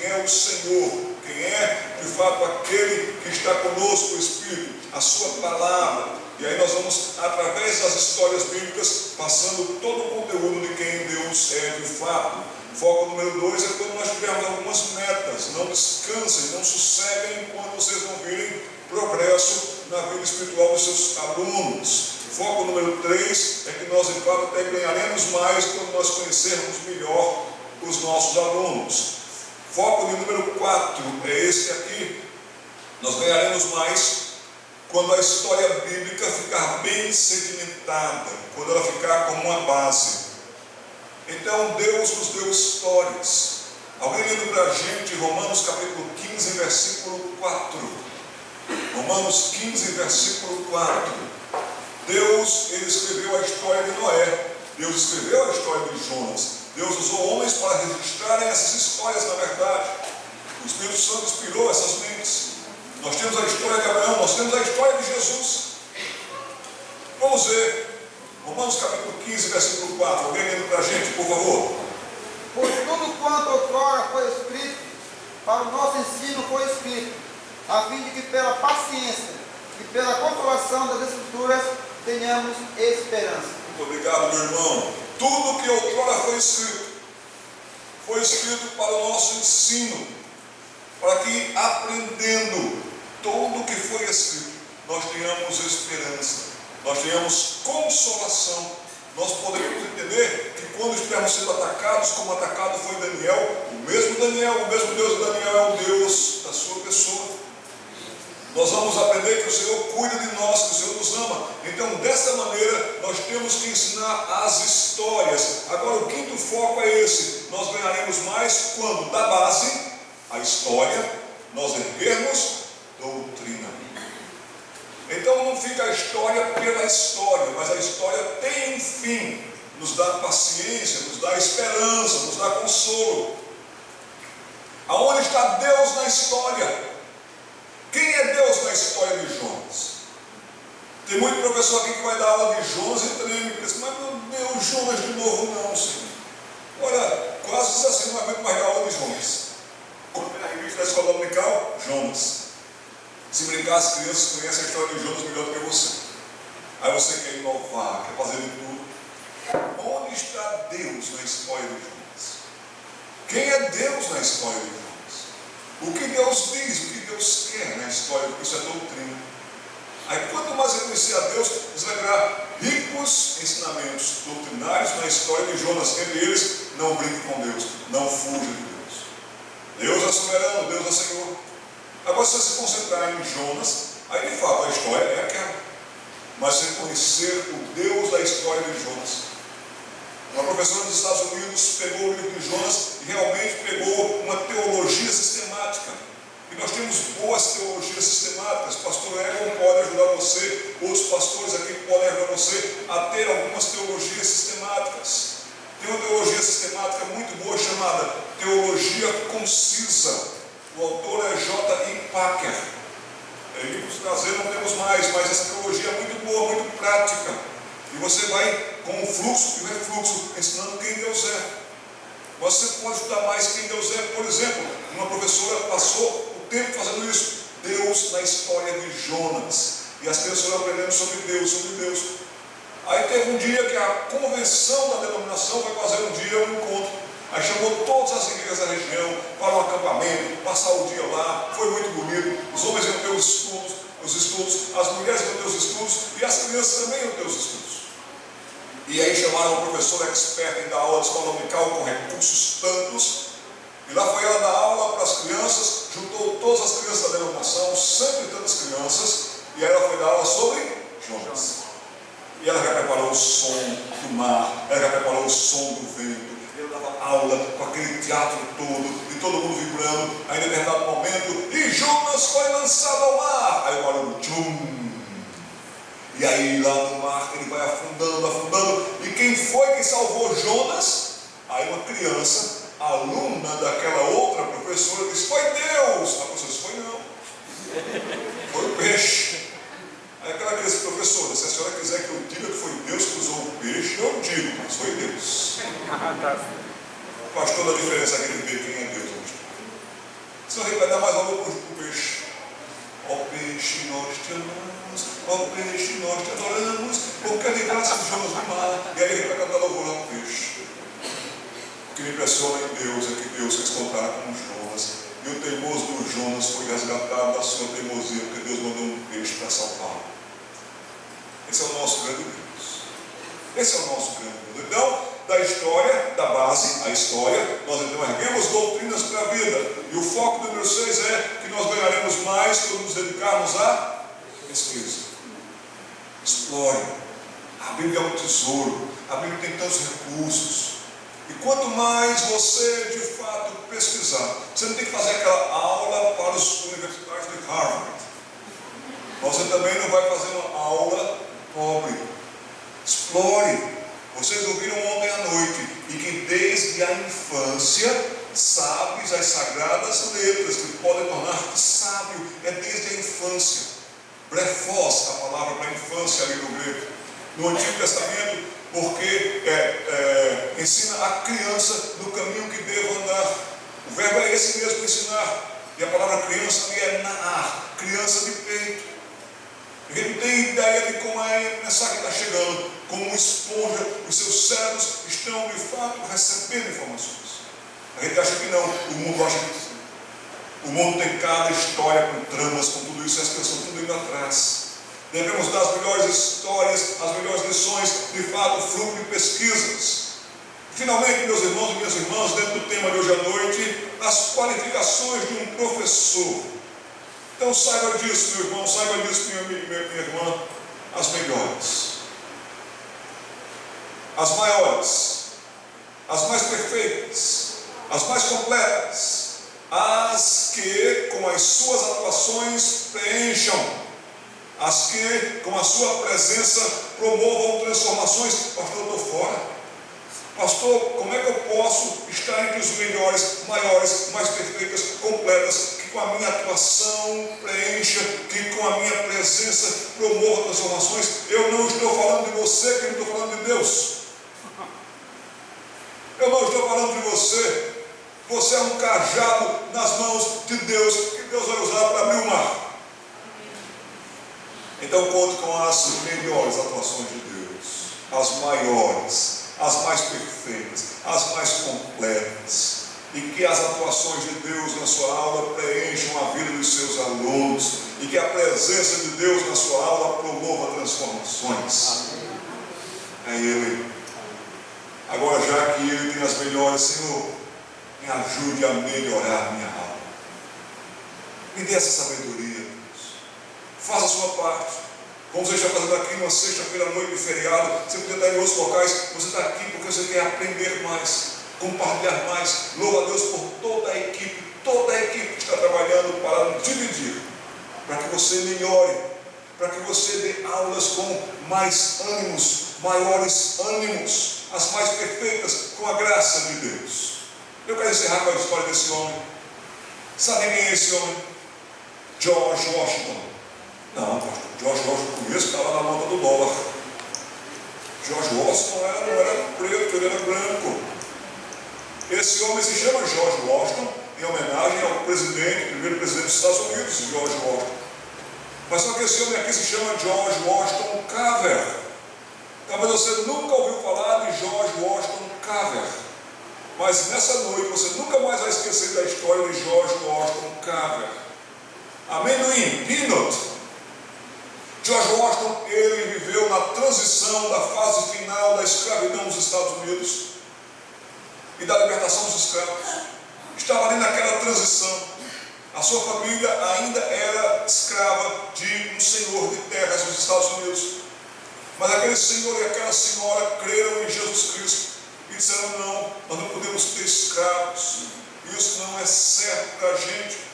é o Senhor, quem é de fato aquele que está conosco, o Espírito, a sua palavra. E aí nós vamos, através das histórias bíblicas, passando todo o conteúdo de quem Deus é de fato. Foco número 2 é quando nós tivermos algumas metas. Não descansem, não sosseguem enquanto vocês não virem progresso na vida espiritual dos seus alunos. Foco número 3 é que nós de fato até ganharemos mais quando nós conhecermos melhor os nossos alunos. Foco número 4 é esse aqui. Nós ganharemos mais quando a história bíblica ficar bem sedimentada, quando ela ficar como uma base. Então Deus nos deu histórias. Alguém lendo para a gente Romanos capítulo 15, versículo 4. Romanos 15, versículo 4. Deus, ele escreveu a história de Noé. Deus escreveu a história de Jonas. Deus usou homens para registrarem essas histórias, na verdade. O Espírito Santo inspirou essas mentes. Nós temos a história de Abraão, nós temos a história de Jesus. Vamos ver. Romanos capítulo 15, versículo 4. Alguém lendo para a gente, por favor. Pois tudo quanto outrora foi escrito, para o nosso ensino foi escrito, a fim de que pela paciência e pela consolação das Escrituras tenhamos esperança. Muito obrigado, meu irmão. Tudo que outrora foi escrito para o nosso ensino, para que, aprendendo tudo o que foi escrito, nós tenhamos esperança, nós tenhamos consolação. Nós poderíamos entender que quando estivermos sendo atacados, como atacado foi Daniel, o mesmo Deus de Daniel é o Deus da sua pessoa. Nós vamos aprender que o Senhor cuida de nós, que o Senhor nos ama. Então, dessa maneira, nós temos que ensinar as histórias. Agora, o quinto foco é esse. Nós ganharemos mais quando, da base, a história, nós erguermos doutrina. Então, não fica a história pela história, mas a história tem um fim. Nos dá paciência, nos dá esperança, nos dá consolo. Aonde está Deus na história? Quem é Deus na história de Jonas? Tem muito professor aqui que vai dar aula de Jonas e treme, pensa, mas meu Deus, Jonas de novo não, Senhor. Olha, quase diz assim, não aguento mais dar aula de Jonas. Quando vem a revista da escola dominical, Jonas. Se brincar, as crianças conhecem a história de Jonas melhor do que você. Aí você quer inovar, quer fazer de tudo. Onde está Deus na história de Jonas? Quem é Deus na história de Jonas? O que Deus diz, o que Deus quer na história, porque isso é doutrina. Aí quanto mais você conhecer a Deus, você vai ganhar ricos ensinamentos doutrinários na história de Jonas. Entre eles, não brinque com Deus, não fuja de Deus. Deus é soberano, Deus é Senhor. Agora, se você se concentrar em Jonas, aí de fato a história é aquela. Mas você conhecer o Deus da história de Jonas. Uma professora dos Estados Unidos pegou o livro de Jonas e realmente pegou uma teologia sistemática. E nós temos boas teologias sistemáticas. Pastor Egon pode ajudar você, outros pastores aqui podem ajudar você a ter algumas teologias sistemáticas. Tem uma teologia sistemática muito boa chamada Teologia Concisa. O autor é J.I. Packer. Livros trazendo não temos mais, mas essa teologia é muito boa, muito prática. E você vai com o fluxo e refluxo, ensinando quem Deus é. Você pode estudar mais quem Deus é. Por exemplo, uma professora passou o tempo fazendo isso. Deus na história de Jonas. E as crianças foram aprendendo sobre Deus, sobre Deus. Aí teve um dia que a convenção da denominação vai fazer um dia um encontro. Aí chamou todas as igrejas da região para um acampamento, passar o dia lá. Foi muito bonito. Os homens iam ter os estudos, as mulheres iam ter os estudos e as crianças também iam ter os estudos. E aí chamaram uma professora experta em dar aula de escola dominical com recursos tantos. E lá foi ela dar aula para as crianças, juntou todas as crianças da denominação, 100 crianças, e aí ela foi dar aula sobre Jonas. E ela já preparou o som do mar, ela já preparou o som do vento. Ele dava aula com aquele teatro todo, e todo mundo vibrando. Aí, em determinado momento, e Jonas foi lançado ao mar. Aí o barulho, tchum. E aí, lá no mar, ele vai afundando, afundando. E quem foi que salvou Jonas? Aí, uma criança, aluna daquela outra professora, disse: foi Deus. A professora disse: foi não. Foi o peixe. Aí, aquela criança, professora, se a senhora quiser que eu diga que foi Deus que usou o peixe, eu digo, mas foi Deus. Pastor, a diferença aqui de ver quem é Deus hoje. Senão a gente vai dar mais valor para o peixe. Ó peixe, nós te amamos, ó peixe, nós te adoramos, porque de graça de Jonas do mar. E aí ele vai cantar louvor ao peixe. O que me impressiona em Deus é que Deus quis contar com Jonas. E o teimoso do Jonas foi resgatado da sua teimosia, porque Deus mandou um peixe para salvá-lo. Esse é o nosso grande Deus. Esse é o nosso grande Deus. Então, da história, da base, a história, nós então erguemos doutrinas para a vida. E o foco do número 6 é que nós ganharemos mais quando nos dedicarmos à pesquisa. Explore. A Bíblia é um tesouro. A Bíblia tem tantos recursos. E quanto mais você de fato pesquisar, você não tem que fazer aquela aula para os universitários de Harvard. Você também não vai fazer uma aula pobre. Explore. Vocês ouviram ontem à noite, e que desde a infância sabes as sagradas letras que podem tornar-te sábio. É desde a infância. Brefos, a palavra para infância ali no grego. No Antigo Testamento, porque ensina a criança no caminho que deva andar. O verbo é esse mesmo, ensinar. E a palavra criança ali é naar, criança de peito. A gente não tem ideia de como a mensagem está chegando, como uma esponja, os seus cérebros estão de fato recebendo informações. A gente acha que não, o mundo acha que sim. O mundo tem cada história com tramas, com tudo isso, e as pessoas estão tudo indo atrás. Devemos dar as melhores histórias, as melhores lições, de fato, fruto de pesquisas. Finalmente, meus irmãos e minhas irmãs, dentro do tema de hoje à noite, as qualificações de um professor. Então saiba disso, meu irmão, saiba disso, minha irmã, as melhores, as maiores, as mais perfeitas, as mais completas, as que com as suas atuações preencham, as que com a sua presença promovam transformações. Pastor, eu estou fora. Pastor, como é que eu posso estar entre os melhores, maiores, mais perfeitas, completas, que com a minha atuação preencha, que com a minha presença promova transformações? Eu não estou falando de você, que eu estou falando de Deus. Eu não estou falando de você. Você é um cajado nas mãos de Deus, que Deus vai usar para abrir o mar. Então conte com as melhores atuações de Deus, as maiores, as mais perfeitas, as mais completas, e que as atuações de Deus na sua aula preencham a vida dos seus alunos, e que a presença de Deus na sua aula promova transformações. É Ele. Agora, já que Ele tem as melhores, Senhor, me ajude a melhorar a minha aula. Me dê essa sabedoria, Deus. Faça a sua parte. Como você está fazendo aqui numa sexta-feira à noite de feriado, você podia estar em outros locais, você está aqui porque você quer aprender mais, compartilhar mais. Louva a Deus por toda a equipe que está trabalhando para dividir, para que você melhore, para que você dê aulas com mais ânimos, maiores ânimos, as mais perfeitas, com a graça de Deus. Eu quero encerrar com a história desse homem. Sabe quem é esse homem? George Washington. Não, pastor, George Washington conheço, estava na nota do dólar. George Washington não era preto, ele era branco. Esse homem se chama George Washington, em homenagem ao primeiro presidente dos Estados Unidos, George Washington. Mas só que esse homem aqui se chama George Washington Carver. Talvez você nunca ouviu falar de George Washington Carver. Mas nessa noite você nunca mais vai esquecer da história de George Washington Carver. Amendoim, peanut. George Washington, ele viveu na transição da fase final da escravidão nos Estados Unidos e da libertação dos escravos. Estava ali naquela transição. A sua família ainda era escrava de um senhor de terras nos Estados Unidos. Mas aquele senhor e aquela senhora creram em Jesus Cristo e disseram: não, nós não podemos ter escravos. Isso não é certo para a gente.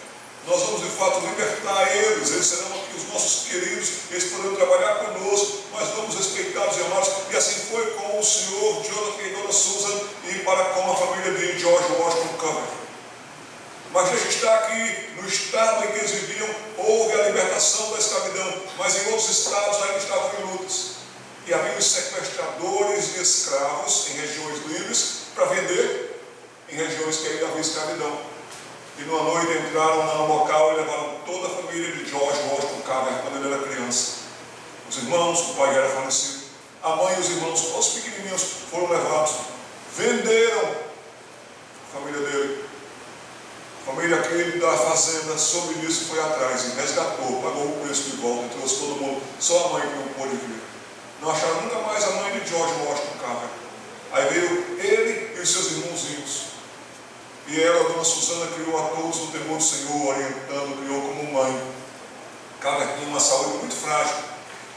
Nós vamos de fato libertar eles serão aqui os nossos queridos, eles poderão trabalhar conosco, mas vamos respeitá-los e amá-los. E assim foi com o senhor Jonathan e Dona Susan e para com a família de George Washington Carver. Mas deixa estar aqui, no estado em que eles viviam, houve a libertação da escravidão, mas em outros estados ainda estavam em lutas. E havia os sequestradores de escravos em regiões livres para vender em regiões que ainda havia escravidão. E numa noite entraram no local e levaram toda a família de George Washington Carver quando ele era criança. Os irmãos, o pai era falecido, a mãe e os irmãos, os pequenininhos, foram levados. Venderam a família dele. A família aquele da fazenda soube disso, foi atrás e resgatou, pagou o preço de volta e trouxe todo mundo. Só a mãe que não pôde vir. Não acharam nunca mais a mãe de George Washington Carver. Aí veio ele e os seus irmãozinhos. E ela, a dona Susana, criou a todos no temor do Senhor, orientando, criou como mãe. Carver tinha uma saúde muito frágil.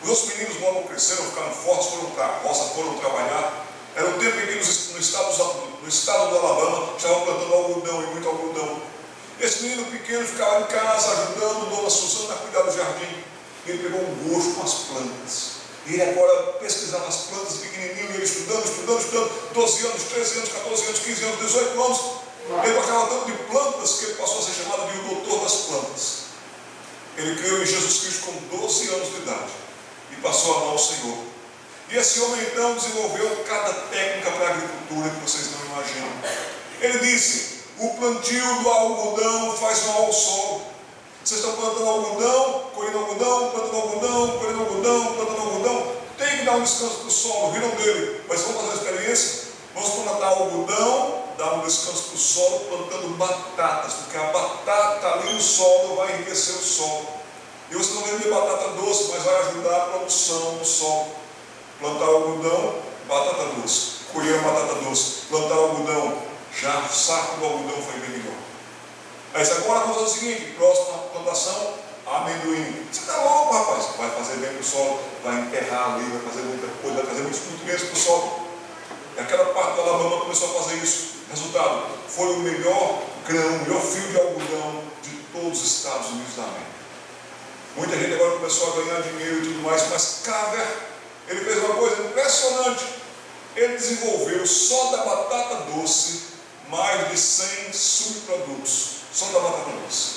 Os outros meninos logo cresceram, ficaram fortes, foram para a roça, foram trabalhar. Era um tempo em que no estado do Alabama estavam plantando algodão e muito algodão. Esse menino pequeno ficava em casa ajudando a dona Susana a cuidar do jardim. E ele pegou um gosto com as plantas. E ele agora pesquisava as plantas pequenininho, e ele estudando, 12 anos, 13 anos, 14 anos, 15 anos, 18 anos. Ele gostava tanto de plantas que ele passou a ser chamado de o doutor das plantas. Ele criou em Jesus Cristo com 12 anos de idade e passou a amar o Senhor. E esse homem então desenvolveu cada técnica para a agricultura que vocês não imaginam. Ele disse: o plantio do algodão faz mal ao solo. Vocês estão plantando algodão, colhendo algodão, plantando algodão, colhendo algodão, plantando algodão. Tem que dar um descanso para o solo, viram dele. Mas vamos fazer a experiência? Vamos plantar algodão, dar um descanso para o solo, plantando batatas, porque a batata ali no solo vai enriquecer o solo. E você não vai ver batata doce, mas vai ajudar a produção do solo. Plantar algodão, batata doce. Colher batata doce. Plantar algodão, já o saco do algodão foi bem melhor. Mas agora vamos fazer o seguinte: próxima plantação, amendoim. Você está louco, rapaz? Vai fazer bem para o solo, vai enterrar ali, vai fazer muita coisa, vai fazer muito menos para o solo. E aquela parte do Alabama começou a fazer isso. Resultado, foi o melhor grão, o melhor fio de algodão de todos os Estados Unidos da América. Muita gente agora começou a ganhar dinheiro e tudo mais, mas Carver, ele fez uma coisa impressionante. Ele desenvolveu só da batata doce mais de 100 subprodutos, só da batata doce.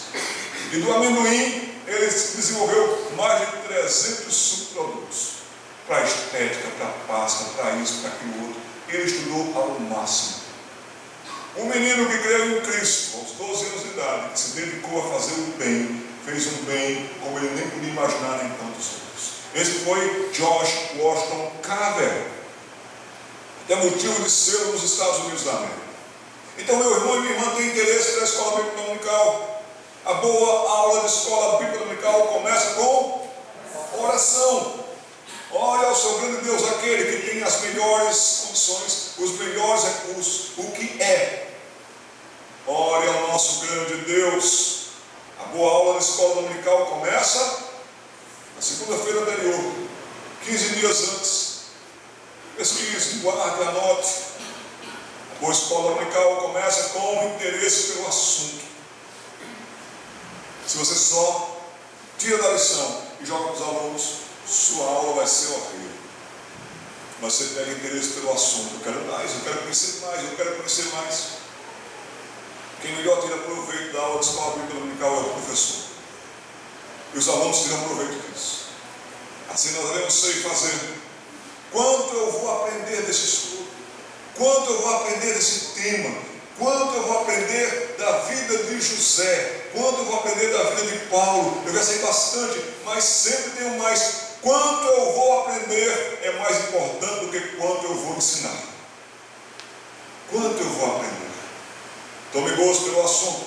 E do amendoim, ele desenvolveu mais de 300 subprodutos, para estética, para pasta, para isso, para aquilo outro. Ele estudou ao máximo. Um menino que creu em Cristo, aos 12 anos de idade, que se dedicou a fazer o bem, fez um bem como ele nem podia imaginar nem tantos outros. Esse foi George Washington Carver. É motivo de ser nos Estados Unidos da América. Então, meu irmão e minha irmã têm interesse pela escola bíblica dominical. A boa aula de escola bíblica dominical começa com oração. Ore ao seu grande Deus, aquele que tem as melhores condições, os melhores recursos, o que é. Ore ao nosso grande Deus. A boa aula da escola dominical começa na segunda-feira anterior, 15 dias antes. Pesquise, guarde, anote. A boa escola dominical começa com interesse pelo assunto. Se você só tira da lição e joga para os alunos, sua aula vai ser horrível. Mas você pega interesse pelo assunto. Eu quero mais, eu quero conhecer mais, eu quero conhecer mais. Quem melhor tira proveito da aula de escola bíblica dominical é o professor. E os alunos tiram proveito disso. Assim nós devemos ser e fazer. Quanto eu vou aprender desse estudo? Quanto eu vou aprender desse tema? Quanto eu vou aprender da vida de José? Quanto eu vou aprender da vida de Paulo? Eu já sei bastante, mas sempre tenho mais. Quanto eu vou aprender é mais importante do que quanto eu vou ensinar. Quanto eu vou aprender? Tome gosto pelo assunto.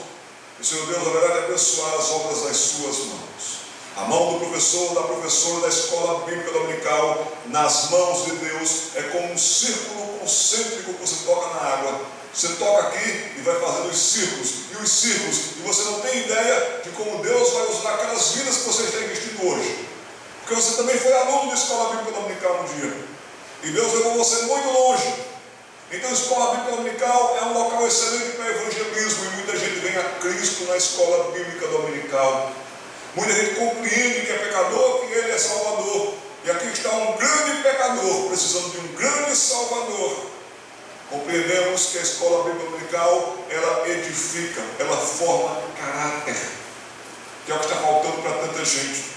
O Senhor Deus haverá de abençoar as obras das suas mãos. A mão do professor, da professora da escola bíblica dominical, nas mãos de Deus, é como um círculo concêntrico que você toca na água. Você toca aqui e vai fazendo os círculos, e você não tem ideia de como Deus vai usar aquelas vidas que você está investindo hoje. Porque você também foi aluno de escola bíblica dominical um dia. E Deus levou você muito longe. Então a escola bíblica dominical é um local excelente para evangelismo, e muita gente vem a Cristo na escola bíblica dominical. Muita gente compreende que é pecador, que ele é salvador. E aqui está um grande pecador, precisando de um grande salvador. Compreendemos que a escola bíblica dominical, ela edifica, ela forma caráter, que é o que está faltando para tanta gente,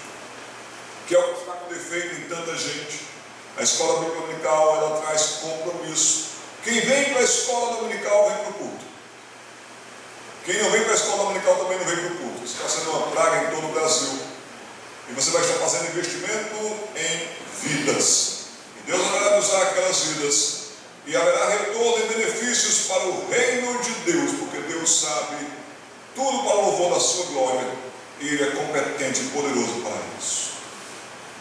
que é o que está com defeito em tanta gente. A escola bíblica dominical, ela traz compromisso. Quem vem para a escola dominical vem para o culto. Quem não vem para a escola dominical também não vem para o culto. Isso está sendo uma praga em todo o Brasil. E você vai estar fazendo investimento em vidas. E Deus vai usar aquelas vidas. E haverá retorno e benefícios para o reino de Deus, porque Deus sabe tudo para o louvor da sua glória. E Ele é competente e poderoso para isso.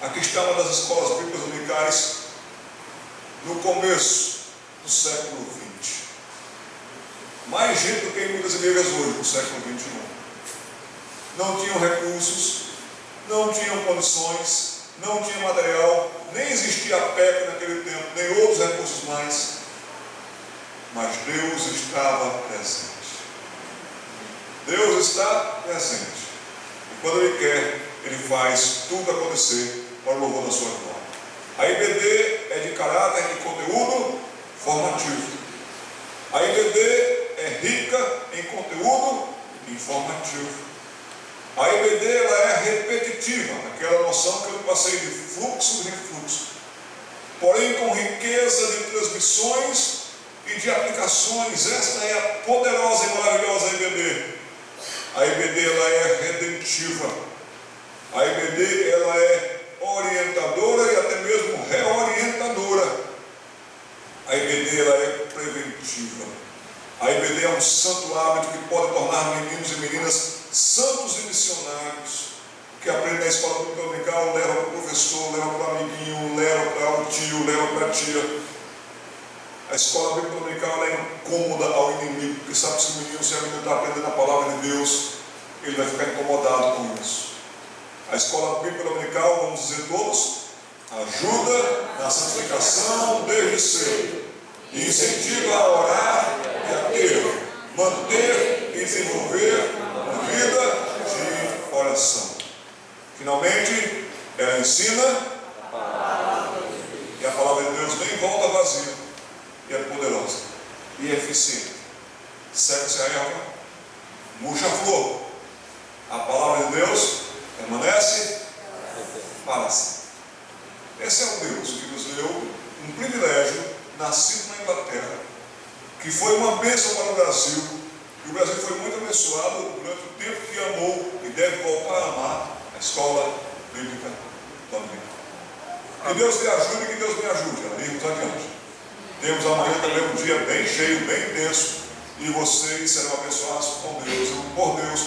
Aqui está uma das escolas bíblicas dominicais no começo do século XX. Mais gente do que em muitas igrejas hoje, no século XXI. Não tinham recursos, não tinham condições, não tinha material, nem existia a PEC naquele tempo, nem outros recursos mais. Mas Deus estava presente. Deus está presente. E quando Ele quer, Ele faz tudo acontecer para o louvor da sua glória. A IBD é de caráter e conteúdo formativo. A IBD é rica em conteúdo informativo. A IBD ela é repetitiva, aquela noção que eu passei de fluxo e refluxo, porém com riqueza de transmissões e de aplicações. Esta é a poderosa e maravilhosa IBD. A IBD ela é redentiva. A IBD ela é orientadora e até mesmo reorientadora. A IBD ela é preventiva. A IBD é um santo hábito que pode tornar meninos e meninas santos e missionários, que aprendem na escola dominical, leva para o professor, leva para o amiguinho, leva para o tio, leva para a tia. A escola bíblica dominical é incômoda ao inimigo, porque sabe que se o menino, se a menina está aprendendo a palavra de Deus, ele vai ficar incomodado com isso. A escola bíblica dominical, vamos dizer todos, ajuda na santificação desde cedo, e incentiva a orar e a ter, manter e desenvolver uma vida de oração. Finalmente, ela ensina e a palavra de Deus nem volta vazia, e é poderosa e eficiente. Segue-se a erva, murcha a flor. A palavra de Deus permanece para sempre. Esse é o Deus que nos deu um privilégio, nascido na Inglaterra, que foi uma bênção para o Brasil. E o Brasil foi muito abençoado durante o tempo que amou e deve voltar a amar a escola bíblica dominical. Que Deus te ajude e que Deus me ajude a irmos adiante. Temos amanhã também um dia bem cheio, bem intenso, e vocês serão abençoados com Deus, por Deus,